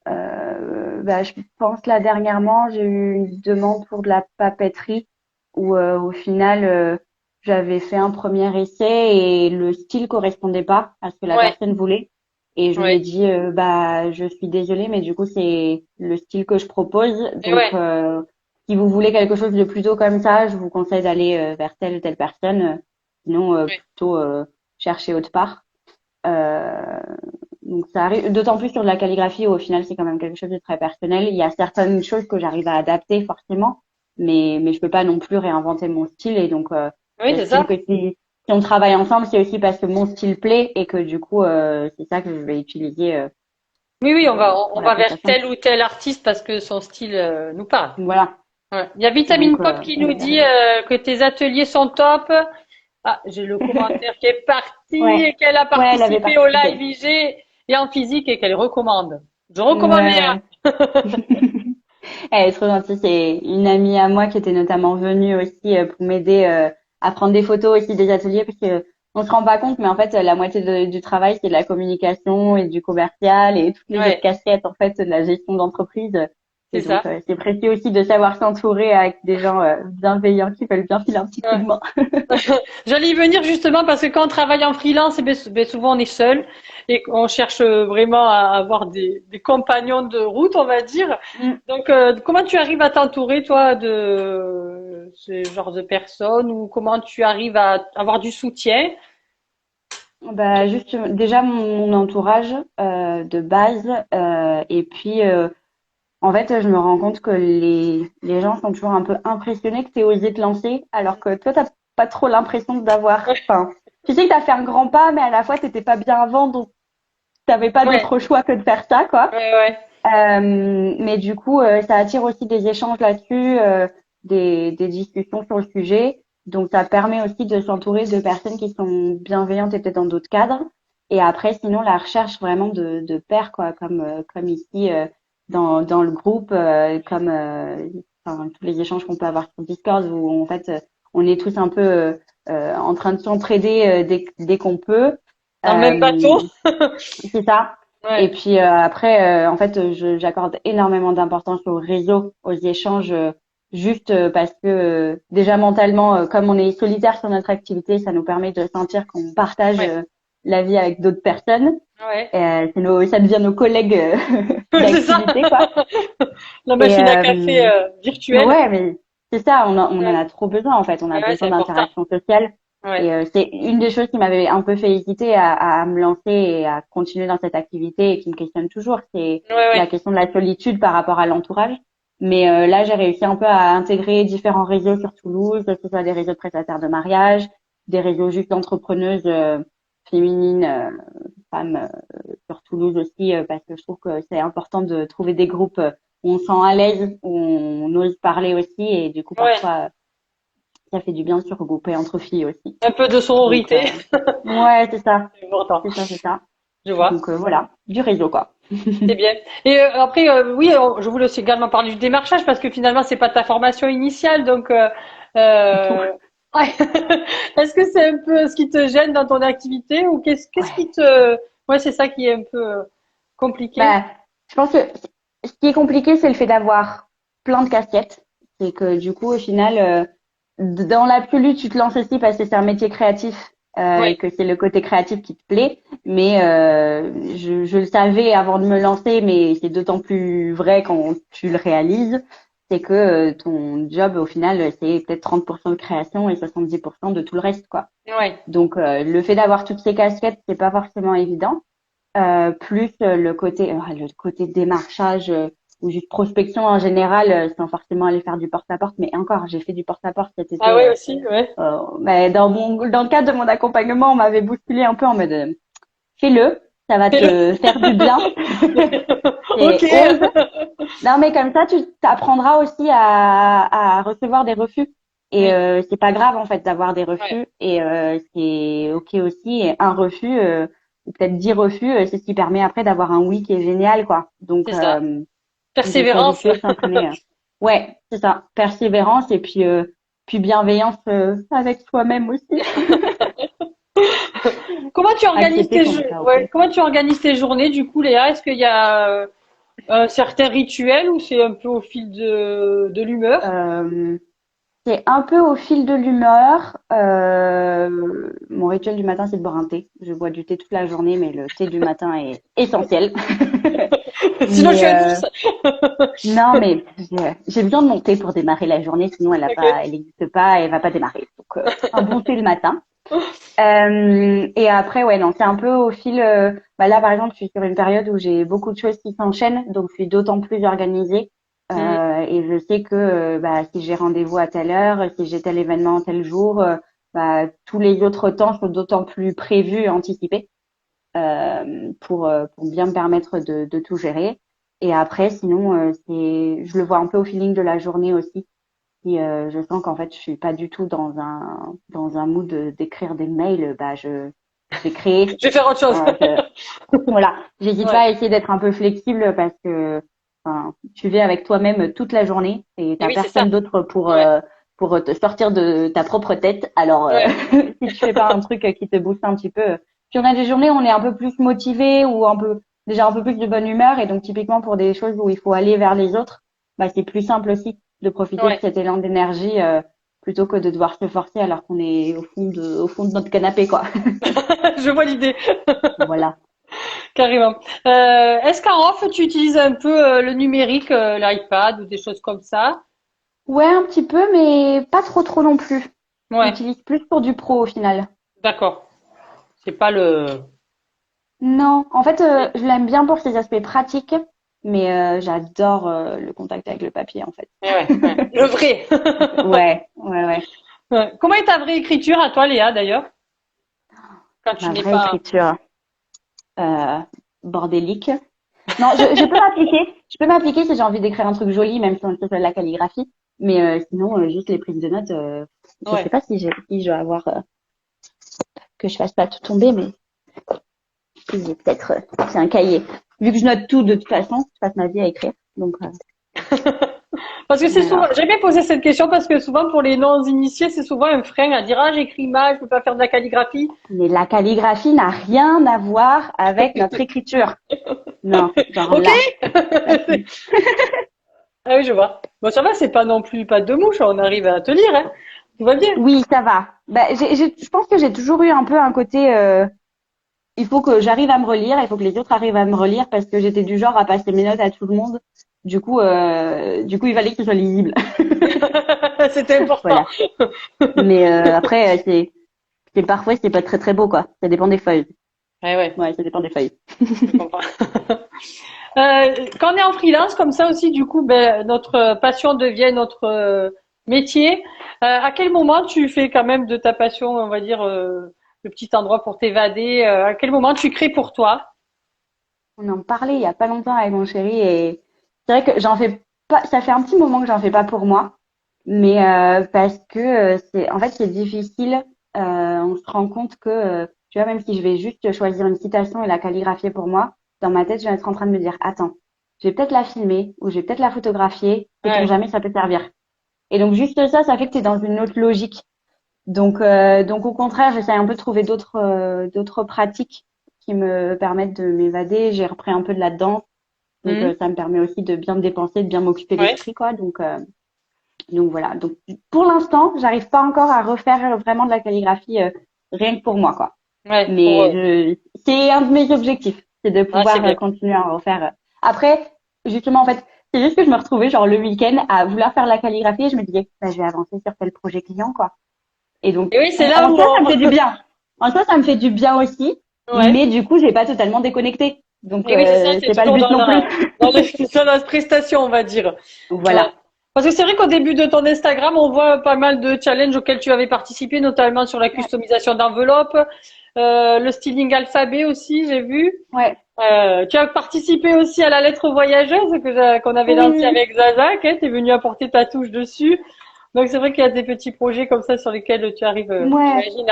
Bah, je pense là dernièrement, j'ai eu une demande pour de la papeterie où au final j'avais fait un premier essai et le style correspondait pas à ce que la ouais, personne voulait. Et je lui ai ouais, dit bah je suis désolée mais du coup c'est le style que je propose. et Donc ouais, si vous voulez quelque chose de plutôt comme ça, je vous conseille d'aller vers telle ou telle personne. Sinon ouais. plutôt chercher autre part. Euh, donc ça arrive, d'autant plus sur de la calligraphie où au final c'est quand même quelque chose de très personnel. Il y a certaines choses que j'arrive à adapter forcément, mais je peux pas non plus réinventer mon style et donc Oui, c'est j'estime ça. que si on travaille ensemble, c'est aussi parce que mon style plaît et que du coup c'est ça que je vais utiliser Oui, oui, on pour la va vers prestation. tel ou tel artiste parce que son style nous parle. Donc voilà. Ouais. Il y a Vitamine Donc Pop qui nous dit voilà. que tes ateliers sont top. Ah, j'ai le commentaire qui est parti Ouais, et qu'elle a ouais, elle avait participé au live participé. IG et en physique et qu'elle recommande. Je recommande Léa. Ouais, elle est trop gentille. C'est une amie à moi qui était notamment venue aussi pour m'aider à prendre des photos aussi des ateliers parce que on se rend pas compte, mais en fait la moitié du travail c'est de la communication et du commercial et toutes les autres Ouais, casquettes en fait de la gestion d'entreprise. Et c'est donc ça. c'est précieux aussi de savoir s'entourer avec des gens bienveillants qui veulent bien filer un petit coup de Ouais. main. J'allais y venir justement parce que quand on travaille en freelance, ben souvent on est seul et qu'on cherche vraiment à avoir des compagnons de route, on va dire. Mm. Donc, comment tu arrives à t'entourer, toi, de ce genre de personnes ou comment tu arrives à avoir du soutien? Bah juste déjà mon entourage de base et puis en fait, je me rends compte que les gens sont toujours un peu impressionnés que tu aies osé te lancer, alors que toi, t'as pas trop l'impression d'avoir. Enfin, tu sais que tu as fait un grand pas, mais à la fois, t'étais pas bien avant, donc t'avais pas Ouais, d'autre choix que de faire ça, quoi. ouais, ouais. Mais du coup, ça attire aussi des échanges là-dessus, des discussions sur le sujet. Donc, ça permet aussi de s'entourer de personnes qui sont bienveillantes et peut-être dans d'autres cadres. Et après, sinon, la recherche vraiment de pairs, quoi, comme ici dans le groupe, comme enfin, tous les échanges qu'on peut avoir sur Discord, où en fait, on est tous un peu en train de s'entraider dès qu'on peut. Dans le même bateau? C'est ça. Et Ouais, puis après, en fait, j'accorde énormément d'importance au réseau, aux échanges, juste parce que déjà mentalement, comme on est solitaire sur notre activité, ça nous permet de sentir qu'on partage ouais, la vie avec d'autres personnes. ouais. Ça devient nos collègues C'est ça. d'activité, quoi. La Et machine à café virtuelle. ouais, mais c'est ça, on en Ouais, a trop besoin en fait. On a ouais, c'est besoin important. d'interaction sociale. Ouais, Et c'est une des choses qui m'avait un peu fait hésiter à me lancer et à continuer dans cette activité et qui me questionne toujours, c'est ouais, la ouais. question de la solitude par rapport à l'entourage. Mais là, j'ai réussi un peu à intégrer différents réseaux sur Toulouse, que ce soit des réseaux de prestataires de mariage, des réseaux juste d'entrepreneuses féminines, femmes sur Toulouse aussi, parce que je trouve que c'est important de trouver des groupes où on se sent à l'aise, où on ose parler aussi, et du coup Ouais. parfois ça fait du bien de se regrouper entre filles aussi. Un peu de Donc sororité. ouais, c'est ça, C'est important. c'est ça. Je vois. Donc voilà, du réseau quoi. C'est bien. Et après, oui, je voulais aussi également parler du démarchage parce que finalement, c'est pas ta formation initiale, donc Du tout. ouais. Est-ce que c'est un peu ce qui te gêne dans ton activité ou qu'est-ce qui Ouais. te, ouais, c'est ça qui est un peu compliqué. Bah Je pense que ce qui est compliqué, c'est le fait d'avoir plein de casquettes. C'est que du coup, au final, dans l'absolu, tu te lances aussi parce que c'est un métier créatif et Ouais, que c'est le côté créatif qui te plaît. Mais je le savais avant de me lancer, mais c'est d'autant plus vrai quand tu le réalises. C'est que ton job, au final, c'est peut-être 30% de création et 70% de tout le reste, quoi. ouais, Donc, le fait d'avoir toutes ces casquettes, c'est pas forcément évident. Plus le côté démarchage ou juste prospection en général, sans forcément aller faire du porte-à-porte. Mais encore, j'ai fait du porte-à-porte cet ah été. ouais aussi, ouais. Mais dans le cadre de mon accompagnement, on m'avait bousculé un peu en mode fais-le, ça va te faire du bien Ok. et ose. Non, mais comme ça, tu apprendras aussi à recevoir des refus. Et Oui, c'est pas grave en fait d'avoir des ouais, refus. Et c'est ok aussi. Et un refus, ou peut-être 10 refus, c'est ce qui permet après d'avoir un oui qui est génial, quoi. c'est ça. Donc il faut Persévérance. éviter de s'entraîner. Ouais, c'est ça. Persévérance et puis bienveillance avec soi-même aussi. Comment tu organises Accepter tes qu'on jeux? n'est pas ok. Ouais, comment tu organises tes journées du coup, Léa? Est-ce qu'il y a un certain rituel ou c'est un peu au fil de l'humeur? Euh, C'est un peu au fil de l'humeur. Mon rituel du matin, c'est de boire un thé. Je bois du thé toute la journée, mais le thé du matin est essentiel. Sinon, je Mais suis indice. non, mais j'ai besoin de mon thé pour démarrer la journée, sinon Ok. elle n'existe pas, elle va pas démarrer. Donc un bon thé le matin. Et après, ouais, non, c'est un peu au fil. Bah là, par exemple, je suis sur une période où j'ai beaucoup de choses qui s'enchaînent, donc je suis d'autant plus organisée. Mhm. Et je sais que bah, si j'ai rendez-vous à telle heure, si j'ai tel événement tel jour, bah, tous les autres temps sont d'autant plus prévus et anticipés pour bien me permettre de tout gérer. Et après, sinon, je le vois un peu au feeling de la journée aussi. Si je sens qu'en fait je suis pas du tout dans un mood d'écrire des mails, bah je vais créer. Je vais faire autre chose. Euh, je, voilà, j'hésite pas Ouais. à essayer d'être un peu flexible parce que enfin, tu vis avec toi-même toute la journée et Et t'as oui, c'est ça. personne d'autre Ouais. pour te sortir de ta propre tête. Alors Ouais. si tu fais pas un truc qui te booste un petit peu, puis on a des journées où on est un peu plus motivé ou un peu déjà un peu plus de bonne humeur et donc typiquement pour des choses où il faut aller vers les autres, bah c'est plus simple aussi de profiter de Ouais. cet élan d'énergie plutôt que de devoir se forcer alors qu'on est au fond de notre canapé quoi. Je vois l'idée. Voilà. Carrément. Est-ce qu'en off, tu utilises un peu le numérique, l'iPad ou des choses comme ça? Ouais, un petit peu, mais pas trop non plus. Je Ouais. l'utilise plus pour du pro au final. D'accord. C'est pas le. Non, en fait, je l'aime bien pour ses aspects pratiques, mais j'adore le contact avec le papier en fait. Eh ouais, ouais. Le vrai. Ouais. Ouais. Comment est ta vraie écriture à toi, Léa, d'ailleurs, quand tu Ma n'es vraie pas. écriture, euh, bordélique. Non, je peux m'appliquer. Je peux m'appliquer si j'ai envie d'écrire un truc joli, même si on fait de la calligraphie. Mais sinon, juste les prises de notes, je sais Ouais. pas si je vais avoir que je fasse pas tout tomber, mais si j'ai peut-être c'est un cahier. Vu que je note tout de toute façon, je passe ma vie à écrire. Donc Parce que c'est souvent, voilà. j'ai bien posé cette question parce que souvent pour les non-initiés, c'est souvent un frein à dire ah j'écris mal, je peux pas faire de la calligraphie. Mais la calligraphie n'a rien à voir avec notre écriture. Non, genre Ok. là, pas du tout. Ah oui, je vois. Bon, ça va, c'est pas non plus pas de mouche, on arrive à te lire, hein. Tout va bien. Oui, ça va. Bah, je pense que j'ai toujours eu un peu un côté. Il faut que j'arrive à me relire, il faut que les autres arrivent à me relire parce que j'étais du genre à passer mes notes à tout le monde. Du coup, il fallait que ce soit lisible. C'était important. Voilà. Mais après, c'est parfois c'est pas très beau quoi. Ça dépend des feuilles. Ouais, ouais, Ouais, ça dépend des feuilles. je comprends. Quand on est en freelance comme ça aussi, du coup, ben, notre passion devient notre métier. À quel moment tu fais quand même de ta passion, on va dire, le petit endroit pour t'évader? À quel moment tu crées pour toi? On en parlait il y a pas longtemps avec mon chéri et c'est vrai que j'en fais pas. Ça fait un petit moment que j'en fais pas pour moi, mais parce que c'est en fait c'est difficile. On se rend compte que tu vois même si je vais juste choisir une citation et la calligraphier pour moi, dans ma tête je vais être en train de me dire attends, je vais peut-être la filmer ou je vais peut-être la photographier. Sait-on Ouais, jamais ça peut servir. Et donc juste ça fait que tu es dans une autre logique. Donc au contraire, j'essaie un peu de trouver d'autres pratiques qui me permettent de m'évader. J'ai repris un peu de la danse Donc, Mhm. ça me permet aussi de bien me dépenser, de bien m'occuper Ouais. l'esprit, quoi. Donc voilà. Donc, pour l'instant, j'arrive pas encore à refaire vraiment de la calligraphie rien que pour moi, quoi. Ouais. Mais c'est un de mes objectifs, c'est de Ah, c'est pouvoir bien. continuer à en refaire. Après, justement, en fait, c'est juste que je me retrouvais genre le week-end à vouloir faire la calligraphie et je me disais, bah, je vais avancer sur tel projet client, quoi. Et donc, Et oui, c'est là en où soi, ça me fait du bien. En soi, ça me fait du bien aussi, ouais. mais du coup, j'ai pas totalement déconnecté. Donc, Et oui, c'est ça, c'est c'est pas le toujours but non plus. dans la prestation, on va dire. Ouais. Voilà. Parce que c'est vrai qu'au début de ton Instagram, on voit pas mal de challenges auxquels tu avais participé, notamment sur la Ouais. customisation d'enveloppes, le styling alphabet aussi, j'ai vu. Ouais. Tu as participé aussi à la lettre voyageuse qu'on avait lancée Oui. avec Zazak, hein, tu es venu apporter ta touche dessus. Donc c'est vrai qu'il y a des petits projets comme ça sur lesquels tu arrives, Ouais. j'imagine,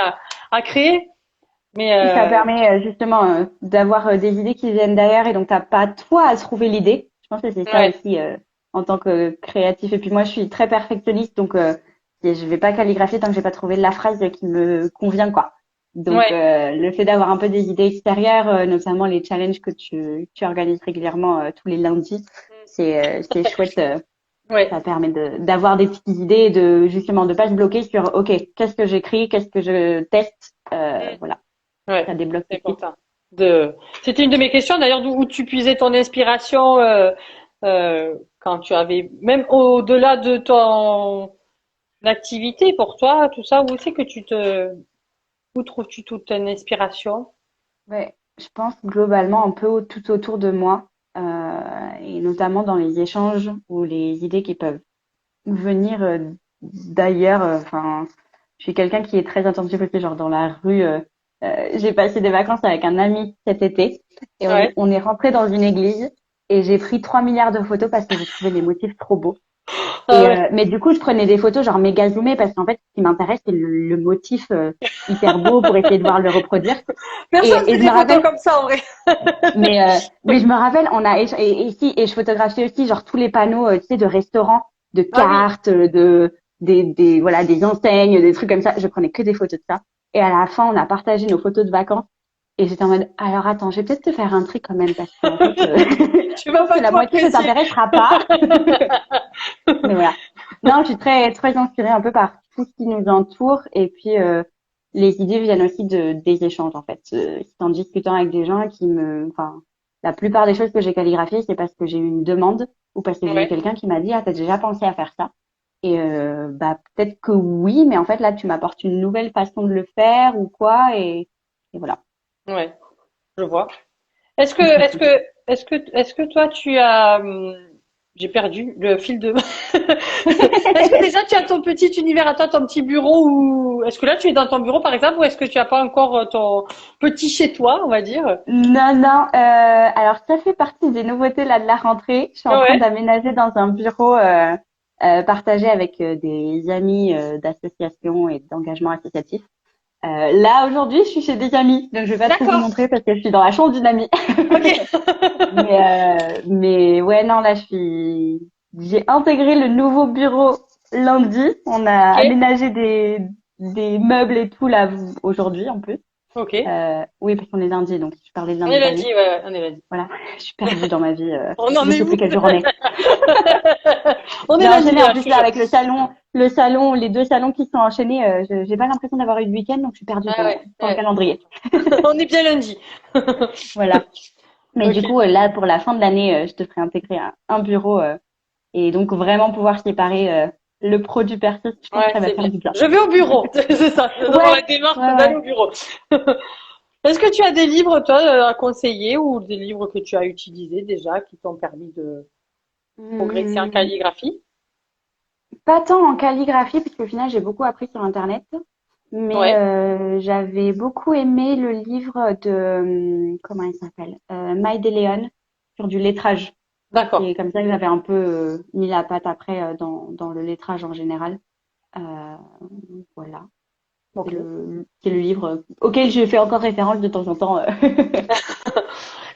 à créer. Mais Ça permet justement d'avoir des idées qui viennent d'ailleurs et donc t'as pas toi à trouver l'idée. Je pense que c'est ça ouais, aussi en tant que créatif. Et puis moi, je suis très perfectionniste, donc je vais pas calligraphier tant que j'ai pas trouvé la phrase qui me convient, quoi. Donc ouais, le fait d'avoir un peu des idées extérieures, notamment les challenges que tu organises régulièrement tous les lundis, c'est chouette. ouais, Ça permet d'avoir des petites idées et de justement de pas se bloquer sur OK, qu'est-ce que j'écris, qu'est-ce que je teste, voilà, ouais, ça débloque c'est tout de suite. important. C'était une de mes questions d'ailleurs, d'où tu puisais ton inspiration quand tu avais, même au-delà de ton activité pour toi, tout ça, où trouves-tu toute ton inspiration? Ouais, je pense globalement un peu tout autour de moi, et notamment dans les échanges ou les idées qui peuvent venir d'ailleurs. Enfin, je suis quelqu'un qui est très attentif aussi, genre dans la rue. J'ai passé des vacances avec un ami cet été et Ouais. on est rentré dans une église et j'ai pris 3 milliards de photos parce que j'ai trouvé les motifs trop beaux. Ah ouais. Mais du coup, je prenais des photos genre méga zoomées parce qu'en fait, ce qui m'intéresse, c'est le motif hyper beau pour essayer de voir le reproduire. Personne Et fait je me des photos rappelle, comme ça en vrai. mais je me rappelle, on a et je photographiais aussi genre tous les panneaux, tu sais, de restaurants, de Ah oui. cartes, des voilà des enseignes, des trucs comme ça. Je prenais que des photos de ça. Et à la fin, on a partagé nos photos de vacances. Et j'étais en mode, alors attends, je vais peut-être te faire un tri quand même parce que en fait, Tu je vas pense que pas la tout moitié ne apprécier. t'intéressera pas. Mais voilà. Non, je suis très inspirée un peu par tout ce qui nous entoure et puis les idées viennent aussi des échanges en fait. C'est en discutant avec des gens enfin, la plupart des choses que j'ai calligraphiées, c'est parce que j'ai eu une demande ou parce que j'ai eu Ouais. quelqu'un qui m'a dit ah t'as déjà pensé à faire ça et bah peut-être que oui, mais en fait là tu m'apportes une nouvelle façon de le faire ou quoi et voilà. Ouais. Je vois. Est-ce que toi tu as, j'ai perdu le fil de. Est-ce que déjà tu as ton petit univers à toi, ton petit bureau ou est-ce que là tu es dans ton bureau par exemple ou est-ce que tu as pas encore ton petit chez toi, on va dire? Non, non. Alors, ça fait partie des nouveautés là de la rentrée. Je suis en train Ouais. d'aménager dans un bureau partagé avec des amis d'associations et d'engagement associatif. Là, aujourd'hui, je suis chez des amis, donc je vais pas trop vous D'accord. montrer parce que je suis dans la chambre d'une amie. Ok. Mais ouais, non, là, j'ai intégré le nouveau bureau lundi. On a Ok. aménagé des meubles et tout là aujourd'hui en plus. Ok. Oui, parce qu'on est lundi, donc je parlais de On lundi est dernier. lundi, ouais, ouais, on est lundi. Voilà, je suis perdue dans ma vie. On en Je est sais où? plus quel jour on est. On est J'ai lundi enchaîné en là, je plus te là jure. avec les deux salons qui sont enchaînés. J'ai pas l'impression d'avoir eu de week-end, donc je suis perdue Ah ouais, dans le ouais. calendrier. On est bien lundi. Voilà. Mais du Ok. coup, là, pour la fin de l'année, je te ferai intégrer un bureau et donc vraiment pouvoir séparer le pro du perso. Je pense que Ouais, ça va c'est faire bien. du bien. Je vais au bureau. C'est ça. C'est d'abord Ouais, la démarche ouais, d'aller ouais. au bureau. Est-ce que tu as des livres, toi, à conseiller ou des livres que tu as utilisés déjà qui t'ont permis de progresser en Hum, calligraphie? Pas tant en calligraphie, puisqu'au final, j'ai beaucoup appris sur Internet. Mais Ouais, j'avais beaucoup aimé le livre de, comment il s'appelle? Maï Léon sur du lettrage. d'accord. C'est comme ça que j'avais un peu mis la patte après dans le lettrage en général. Euh, voilà. Ok. C'est le livre auquel je fais encore référence de temps en temps.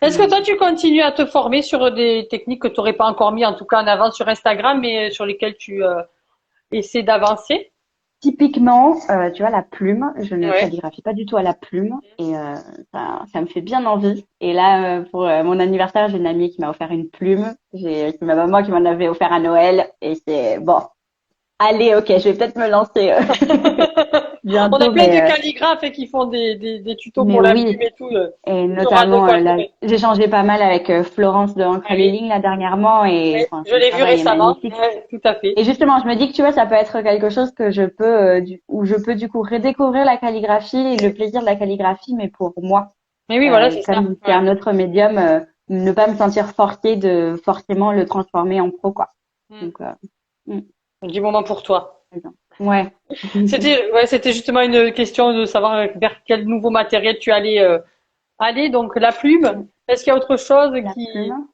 Est-ce que Mais toi, tu continues à te former sur des techniques que tu n'aurais pas encore mis, en tout cas en avant sur Instagram, mais sur lesquelles tu essaies d'avancer? typiquement, tu vois, la plume, je ne Ouais. calligraphie pas du tout à la plume et ça me fait bien envie. Et là, pour mon anniversaire, j'ai une amie qui m'a offert une plume. C'est ma maman qui m'en avait offert à Noël et c'est bon. Allez, ok, je vais peut-être me lancer On a bientôt, plein de calligraphes qui font des tutos mais pour la plume oui. et tout. Et Tu auras de notamment, quoi là, trouver. j'ai changé pas mal avec Florence de Encre Ah les oui, lignes là dernièrement et ouais, enfin, je son l'ai vu travail est récemment. magnifique. Ouais, tout à fait. Et justement, je me dis que tu vois, ça peut être quelque chose que je peux, où je peux du coup redécouvrir la calligraphie et le plaisir de la calligraphie, mais pour moi, Mais oui, voilà, c'est ça. comme c'est Ouais. un autre médium, ne pas me sentir forcée de forcément le transformer en pro, quoi. Mm. Donc, mm, Du moment pour toi. très bien. Ouais. C'était justement une question de savoir vers quel nouveau matériel tu allais aller. Donc la plume. Est-ce qu'il y a autre chose La qui... plume.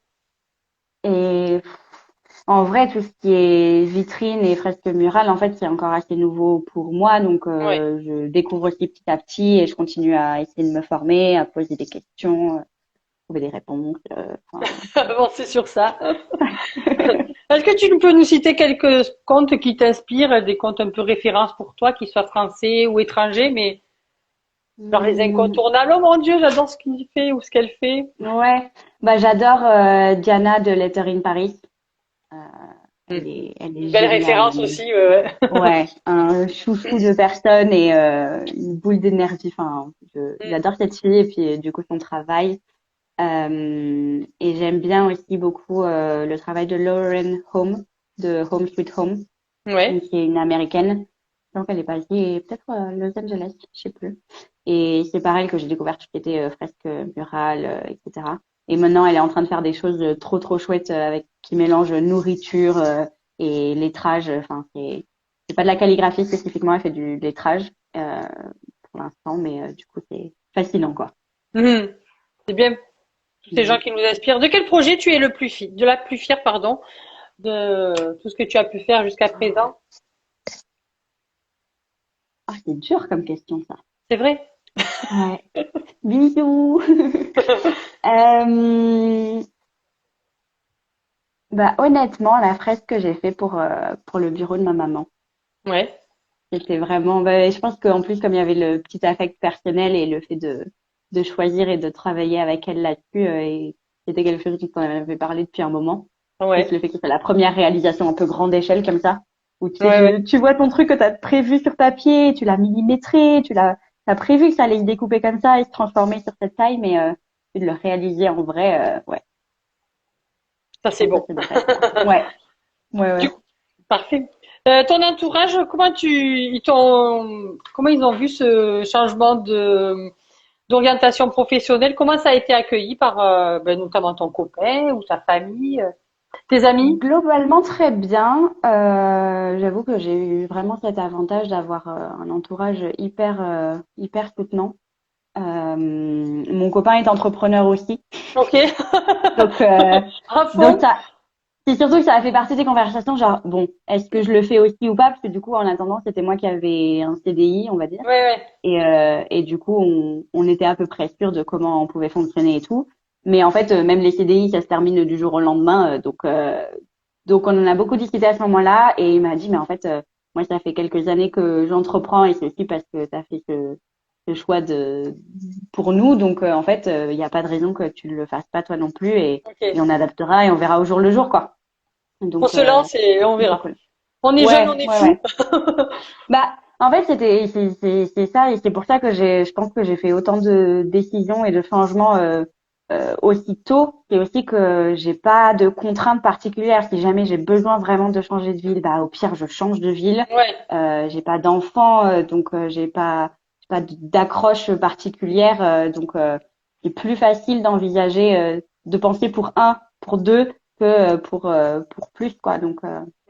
Et en vrai, tout ce qui est vitrine et fresque murale, en fait, c'est encore assez nouveau pour moi. Donc, Ouais, je découvre aussi petit à petit et je continue à essayer de me former, à poser des questions, trouver des réponses. Enfin, avancer sur ça. Est-ce que tu peux nous citer quelques contes qui t'inspirent, des contes un peu références pour toi, qu'ils soient français ou étrangers, mais genre les hmm, incontournables. Oh mon Dieu, j'adore ce qu'il fait ou ce qu'elle fait. ouais, bah j'adore Diana de Letter in Paris. Euh, Hmm. elle est Une belle géniale. référence aussi. Ouais, Ouais, un chouchou de personne et une boule d'énergie. Enfin, ouais. j'adore cette fille et puis du coup son travail. Et j'aime bien aussi beaucoup le travail de Lauren Home de Home Sweet Home, Hmm. Ouais. qui est une américaine. Donc elle est basée peut-être à Los Angeles, je sais plus. Et c'est par elle que j'ai découvert tout ce qui était fresque murale, etc. Et maintenant elle est en train de faire des choses trop chouettes avec qui mélangent nourriture et lettrage. Enfin c'est pas de la calligraphie spécifiquement, elle fait du lettrage pour l'instant, mais du coup c'est fascinant quoi. Hmm. C'est bien tous ces gens Mhm. qui nous inspirent. De quel projet tu es le plus fier, de la plus fière, pardon, de tout ce que tu as pu faire jusqu'à présent? Ah, c'est dur comme question ça. C'est vrai? Ouais. Bisous. Euh, Bah honnêtement, la fresque que j'ai fait pour le bureau de ma maman, Ouais. c'était vraiment. Bah, je pense qu'en plus comme il y avait le petit affect personnel et le fait de choisir et de travailler avec elle là-dessus, et c'était quelque chose dont on avait parlé depuis un moment. Plus Ouais. le fait que c'est la première réalisation un peu grande échelle comme ça, où tu sais, Ouais, ouais. tu vois ton truc que tu as prévu sur papier, tu l'as millimétré, t'as prévu que ça allait se découper comme ça et se transformer sur cette taille, mais de le réaliser en vrai, ouais, Ça, je c'est pense que bon. c'est de rêve, quoi. Ouais, ouais, Du ouais. coup, parfait. Ton entourage, comment ils ont vu ce changement d'orientation professionnelle? Comment ça a été accueilli par, notamment ton copain ou ta famille, tes amis? Globalement très bien. J'avoue que j'ai eu vraiment cet avantage d'avoir un entourage hyper soutenant. Mon copain est entrepreneur aussi, Ok. donc À donc fond? ça c'est surtout que ça a fait partie des conversations genre bon est-ce que je le fais aussi ou pas parce que du coup en attendant c'était moi qui avais un CDI on va dire Ouais, ouais. et du coup on était à peu près sûr de comment on pouvait fonctionner et tout. Mais en fait même les CDI ça se termine du jour au lendemain donc on en a beaucoup discuté à ce moment-là et il m'a dit mais en fait moi ça fait quelques années que j'entreprends et c'est aussi parce que tu as fait ce choix de pour nous donc en fait il n'y a pas de raison que tu le fasses pas toi non plus et Ok. on adaptera et on verra au jour le jour quoi. On Donc se lance et on c'est verra. cool. On est jeune, on Ouais, est ouais, fou. ouais. Bah en fait c'est ça et c'est pour ça que je pense que j'ai fait autant de décisions et de changements aussitôt. C'est aussi que j'ai pas de contraintes particulières. Si jamais j'ai besoin vraiment de changer de ville, bah au pire je change de ville. Ouais. J'ai pas d'enfants, donc j'ai pas d'accroche particulière. Donc c'est plus facile d'envisager, de penser pour un, pour deux que pour plus quoi. Donc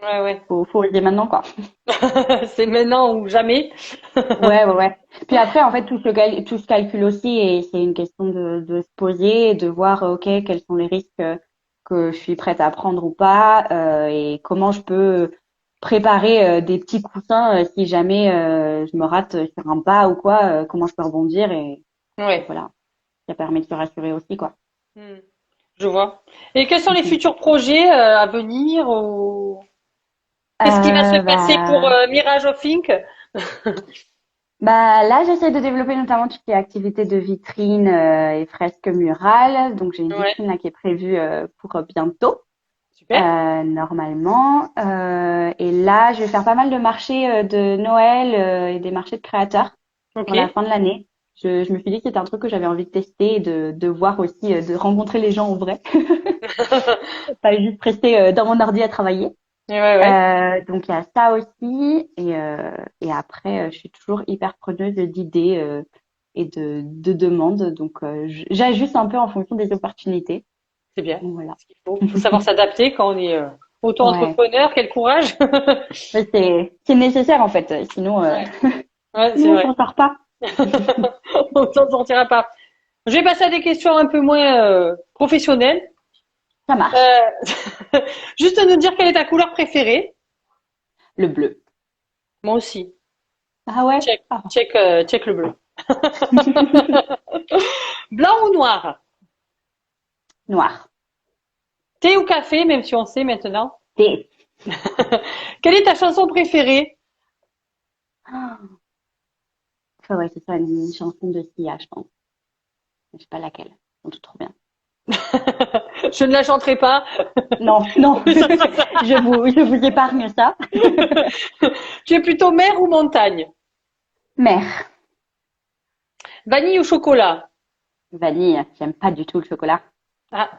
Ouais, ouais. faut oser maintenant quoi. C'est maintenant ou jamais. Ouais, ouais, ouais. Puis après, en fait, tout se calcule aussi et c'est une question de se poser et de voir, OK, quels sont les risques que je suis prête à prendre ou pas et comment je peux préparer des petits coussins si jamais je me rate sur un pas ou quoi, comment je peux rebondir et Ouais. voilà. Ça permet de se rassurer aussi, quoi. Hmm. Je vois. Et quels sont les futurs projets à venir ou qu'est-ce qui va se passer pour Bah, Mirage of Ink? Bah là, j'essaie de développer notamment toutes les activités de vitrine et fresques murales. Donc j'ai une Ouais, vitrine là qui est prévue pour bientôt, super. normalement. Et là, je vais faire pas mal de marchés de Noël et des marchés de créateurs Ok. pour la fin de l'année. Je me suis dit que c'était un truc que j'avais envie de tester et de voir aussi, de rencontrer les gens en vrai, pas juste rester dans mon ordi à travailler. Et ouais, ouais. Donc il y a ça aussi et après je suis toujours hyper preneuse d'idées et de demandes donc j'ajuste un peu en fonction des opportunités. C'est bien. Donc voilà. Ce qu'il faut. Faut savoir s'adapter quand on est Ouais, auto-entrepreneur. Quel courage. mais c'est nécessaire en fait sinon Ouais, ouais, c'est sinon on vrai. s'en sort pas. On s'en sortira pas. Je vais passer à des questions un peu moins professionnelles. Ça marche. Euh, Juste nous dire quelle est ta couleur préférée. Le bleu. Moi aussi. Ah ouais. Check, Ah. check le bleu. Blanc ou noir? Noir. Thé ou café, même si on sait maintenant. Thé. Quelle est ta chanson préférée? Ah, faudrait que ce soit une chanson de Sia, je pense. Je sais pas laquelle. Elles sont toutes trop bien. Je ne la chanterai pas. Non, non. Je vous épargne ça. Tu es plutôt mer ou montagne? Mer. Vanille ou chocolat? Vanille. J'aime pas du tout le chocolat. Ah.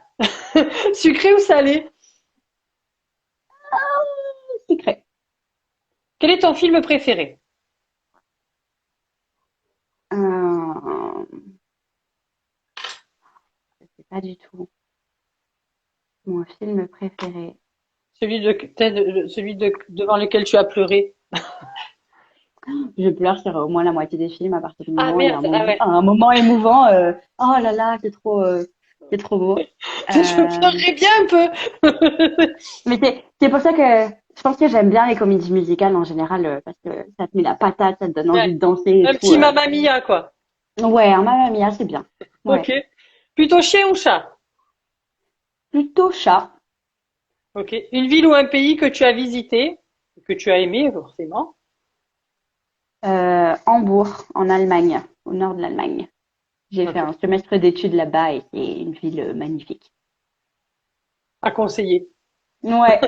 Sucré ou salé? Sucré. Quel est ton film préféré? Euh, je sais pas du tout. Mon film préféré. Celui devant lequel tu as pleuré. Je pleure sur au moins la moitié des films à partir du Ah moment où il y a merde, ah ouais. un moment émouvant. Oh là là, c'est trop beau. Je Euh, pleurerais bien un peu. mais c'est pour ça que je pense que j'aime bien les comédies musicales en général parce que ça te met la patate, ça te donne Ouais. envie de danser et Un tout. petit Mamma Mia, quoi. Ouais, un Mamma Mia, c'est bien. Ok. Ouais. Plutôt chien ou chat? Plutôt chat. Ok. Une ville ou un pays que tu as visité, que tu as aimé, forcément. Hambourg, en Allemagne, au nord de l'Allemagne. J'ai fait Ok. un semestre d'études là-bas et c'est une ville magnifique. À conseiller. Ouais,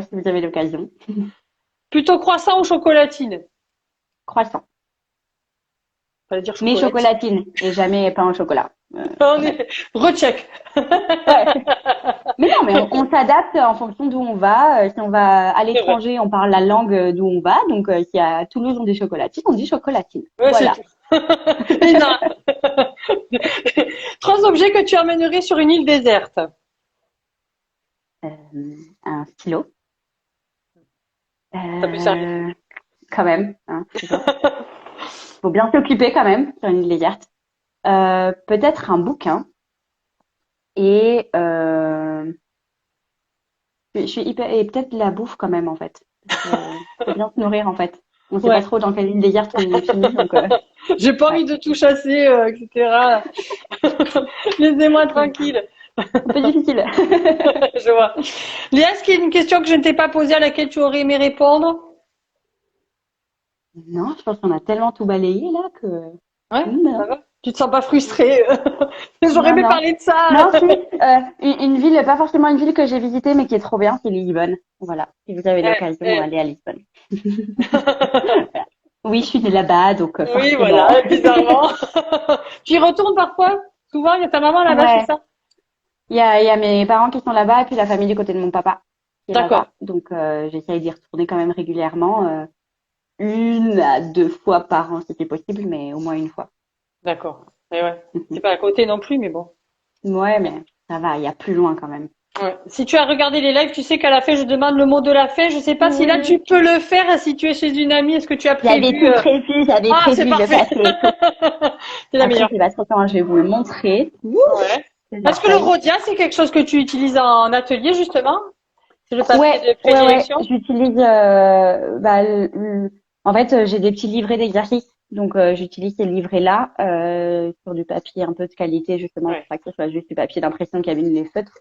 si vous avez l'occasion. Plutôt croissant ou chocolatine? Croissant. Fallait dire Mais chocolatine. chocolatine et jamais pain au chocolat, On quand même. est... Recheck. Ouais. Mais non, mais on s'adapte en fonction d'où on va. Si on va à C'est vrai. l'étranger, on parle la langue d'où on va. Donc, si à Toulouse, on dit chocolatine, on dit chocolatine. Ouais, c'est Voilà. tout. Lina, trois objets que tu emmènerais sur une île déserte. Un stylo. Ça peut servir. Quand même, hein, toujours. Faut bien s'occuper quand même sur une île déserte. Peut-être un bouquin et je suis hyper et peut-être de la bouffe quand même en fait. Parce que faut bien se nourrir en fait. On sait pas Ouais. trop dans quelle île déserte on finit donc J'ai pas ouais. envie de tout chasser, etc. Laissez-moi tranquille. Un peu difficile. Je vois. Léa, est-ce qu'il y a une question que je ne t'ai pas posée à laquelle tu aurais aimé répondre? Non, je pense qu'on a tellement tout balayé là que Ouais, ça non, va? Tu te sens pas frustrée? J'aurais non, aimé non. parler de ça. Non, si, une ville, pas forcément une ville que j'ai visitée, mais qui est trop bien, c'est Lisbonne. Voilà. Si vous avez Eh, l'occasion, eh. allez à Lisbonne. Oui, je suis née là-bas, donc Oui, forcément. voilà, bizarrement. Tu y retournes parfois? Souvent, il y a ta maman là-bas, c'est Ouais. ça? Il y a mes parents qui sont là-bas, et puis la famille du côté de mon papa qui est D'accord, là-bas. Donc, j'essaye d'y retourner quand même régulièrement, 1 à 2 fois par an, si c'est possible, mais au moins une fois. d'accord. Eh ouais. C'est pas à côté non plus, mais bon. Ouais, mais ça va, il y a plus loin quand même. Ouais. Si tu as regardé les lives, tu sais qu'à la fin, je demande le mot de la fin. Je sais pas si là, tu Oui. peux le faire si tu es chez une amie. Est-ce que tu as J'avais prévu tout prévu, j'avais Ah, c'est prévu de parfait. passer. C'est la Après, meilleure. c'est pas trop tard, je vais vous le montrer. Ouh, Ouais. c'est de la Est-ce que le feuille. rhodia, c'est quelque chose que tu utilises en atelier, justement? C'est le papier de Ouais. prédilection? J'utilise, en fait, j'ai des petits livrets d'exercices. Donc, j'utilise ces livrets-là sur du papier un peu de qualité, justement, Ouais. pour pas que ce soit juste du papier d'impression qui abîme les feutres.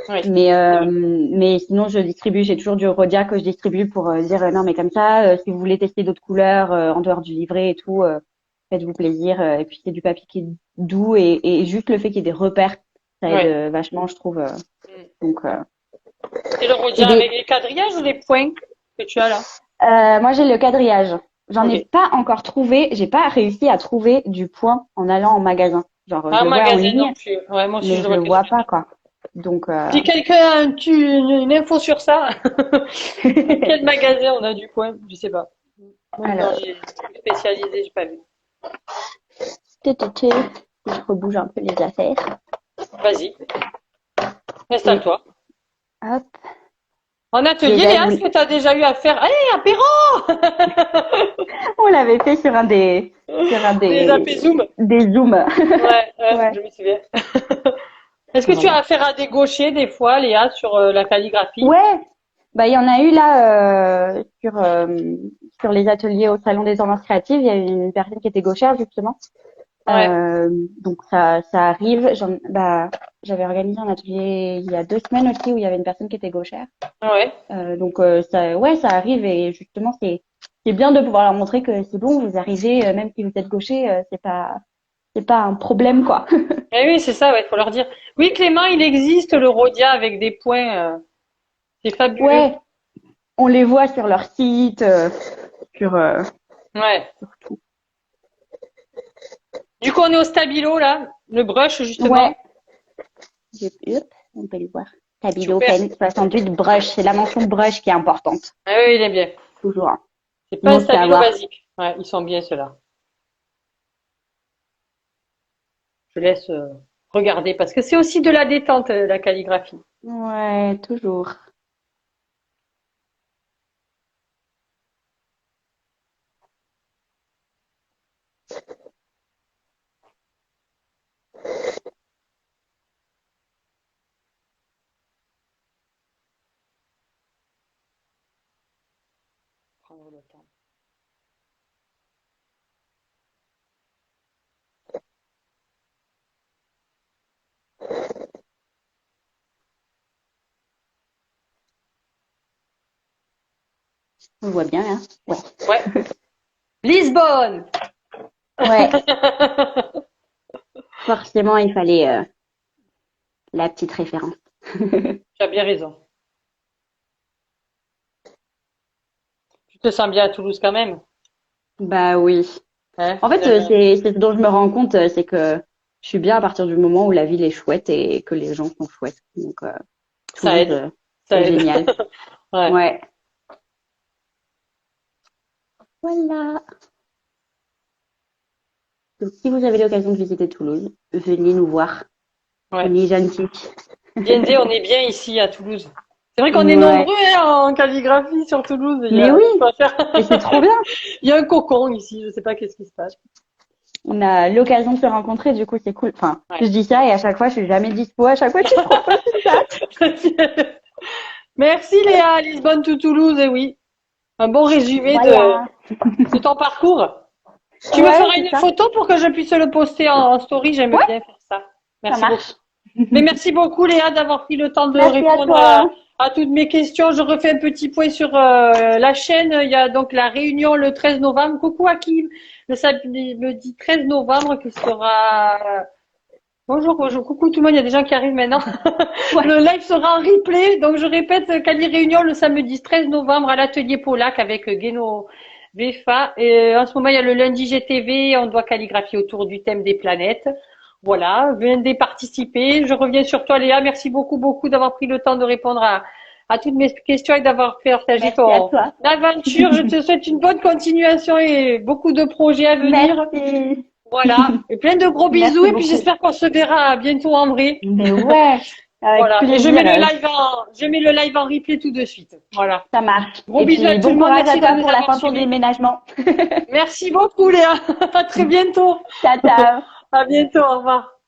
Ouais. Mais sinon, je distribue, j'ai toujours du Rhodia que je distribue pour dire non, mais comme ça, si vous voulez tester d'autres couleurs en dehors du livret et tout, faites-vous plaisir. Et puis, c'est du papier qui est doux et juste le fait qu'il y ait des repères, ça aide Ouais. vachement, je trouve. Donc, Et le et rhodia avec les quadrillages ou les points que tu as là? moi, j'ai le quadrillage. J'en ai Ok. pas encore trouvé, j'ai pas réussi à trouver du point en allant en magasin. Genre, je Ah, le vois en magasin non ligne, plus. Ouais, moi aussi, mais je le je vois le que sur vois le pas, net. quoi. Donc, Si quelqu'un a une info sur ça, quel magasin on a du point? Je sais pas. Même dans alors, les trucs spécialisés, j'ai pas vu. je rebouge un peu les affaires. Vas-y, Et installe-toi. hop, En atelier, déjà, Léa, est-ce que tu as déjà eu à faire... Allez, apéro! on l'avait fait sur Des AP Zoom. des zooms. Ouais, Ouais. je me souviens. Est-ce que tu as Voilà. affaire à des gauchers des fois, Léa, sur la calligraphie? Ouais, bah il y en a eu là sur les ateliers au Salon des tendances créatives. Il y a eu une personne qui était gauchère justement. Ouais, Donc ça arrive. J'avais organisé un atelier il y a 2 semaines aussi où il y avait une personne qui était gauchère. ouais. Donc ça arrive et justement c'est bien de pouvoir leur montrer que c'est bon, vous arrivez même si vous êtes gaucher, c'est pas un problème quoi. Eh oui, c'est ça, ouais, faut leur dire. Oui, Clément, il existe le rhodia avec des points. C'est fabuleux. Ouais, on les voit sur leur site, sur Ouais. tout. Du coup, on est au stabilo, là. Le brush, justement. Ouais, hop, on peut le voir. Stabilo Super. Pen 68 brush, c'est la mention brush qui est importante, Ah oui, il est bien. toujours. Hein. C'est pas un Sinon, c'est à stabilo avoir. basique. Ouais, ils sont bien, ceux-là. Je laisse regarder parce que c'est aussi de la détente, la calligraphie. Ouais, toujours. Prendre le temps. On voit bien, hein. Ouais. Ouais. Lisbonne! Ouais, forcément, il fallait la petite référence. Tu as bien raison. Tu te sens bien à Toulouse quand même, Bah oui. hein, En fait, finalement. c'est ce dont je me rends compte, c'est que je suis bien à partir du moment où la ville est chouette et que les gens sont chouettes. Donc, Ça Toulouse, aide. Ça c'est aide. génial. Ouais. Ouais. Voilà. Donc, si vous avez l'occasion de visiter Toulouse, venez nous voir. Ouais. On est gentils. Viendez, on est bien ici à Toulouse. C'est vrai qu'on est Ouais. nombreux hein, en calligraphie sur Toulouse. Il y Mais a oui, quoi faire. et c'est trop bien. Il y a un cocon ici, je sais pas qu'est-ce qui se passe. On a l'occasion de se rencontrer, du coup, c'est cool. Enfin, Ouais. je dis ça et à chaque fois, je suis jamais dispo. À chaque fois, je suis trop contente. Merci Léa, Lisbonne to Toulouse, et oui. Un bon résumé Voilà. de ton parcours. Tu me Ouais, feras c'est une ça. photo pour que je puisse le poster en story, j'aime Ouais, bien faire ça. ça Merci beaucoup. marche. Mais merci beaucoup Léa d'avoir pris le temps de Merci à répondre toi. à toutes mes questions. Je refais un petit point sur la chaîne. Il y a donc la réunion le 13 novembre. Coucou Hakim. Le samedi 13 novembre qui sera... Bonjour, bonjour, coucou tout le monde, il y a des gens qui arrivent maintenant. Le live sera en replay, donc je répète, Cali Réunion le samedi 13 novembre à l'atelier Polac avec Guéno Vefa. Et en ce moment, il y a le lundi GTV, on doit calligraphier autour du thème des planètes. Voilà, venez participer. Je reviens sur toi Léa, merci beaucoup, beaucoup d'avoir pris le temps de répondre à toutes mes questions et d'avoir partagé Merci à ton toi. aventure. Je te souhaite une bonne continuation et beaucoup de projets à venir. Merci. Voilà, et plein de gros Merci bisous et puis beaucoup. j'espère qu'on se verra bientôt en vrai. Mais ouais, avec Voilà, et je plaisir. mets le live en replay tout de suite. Voilà. Ça marche. Gros Et bisous à puis, tout le bon monde, courage à merci de toi nous pour la avoir fin de ton suivis. déménagement. Merci beaucoup Léa, à très bientôt. Ciao, ciao. À bientôt, au revoir.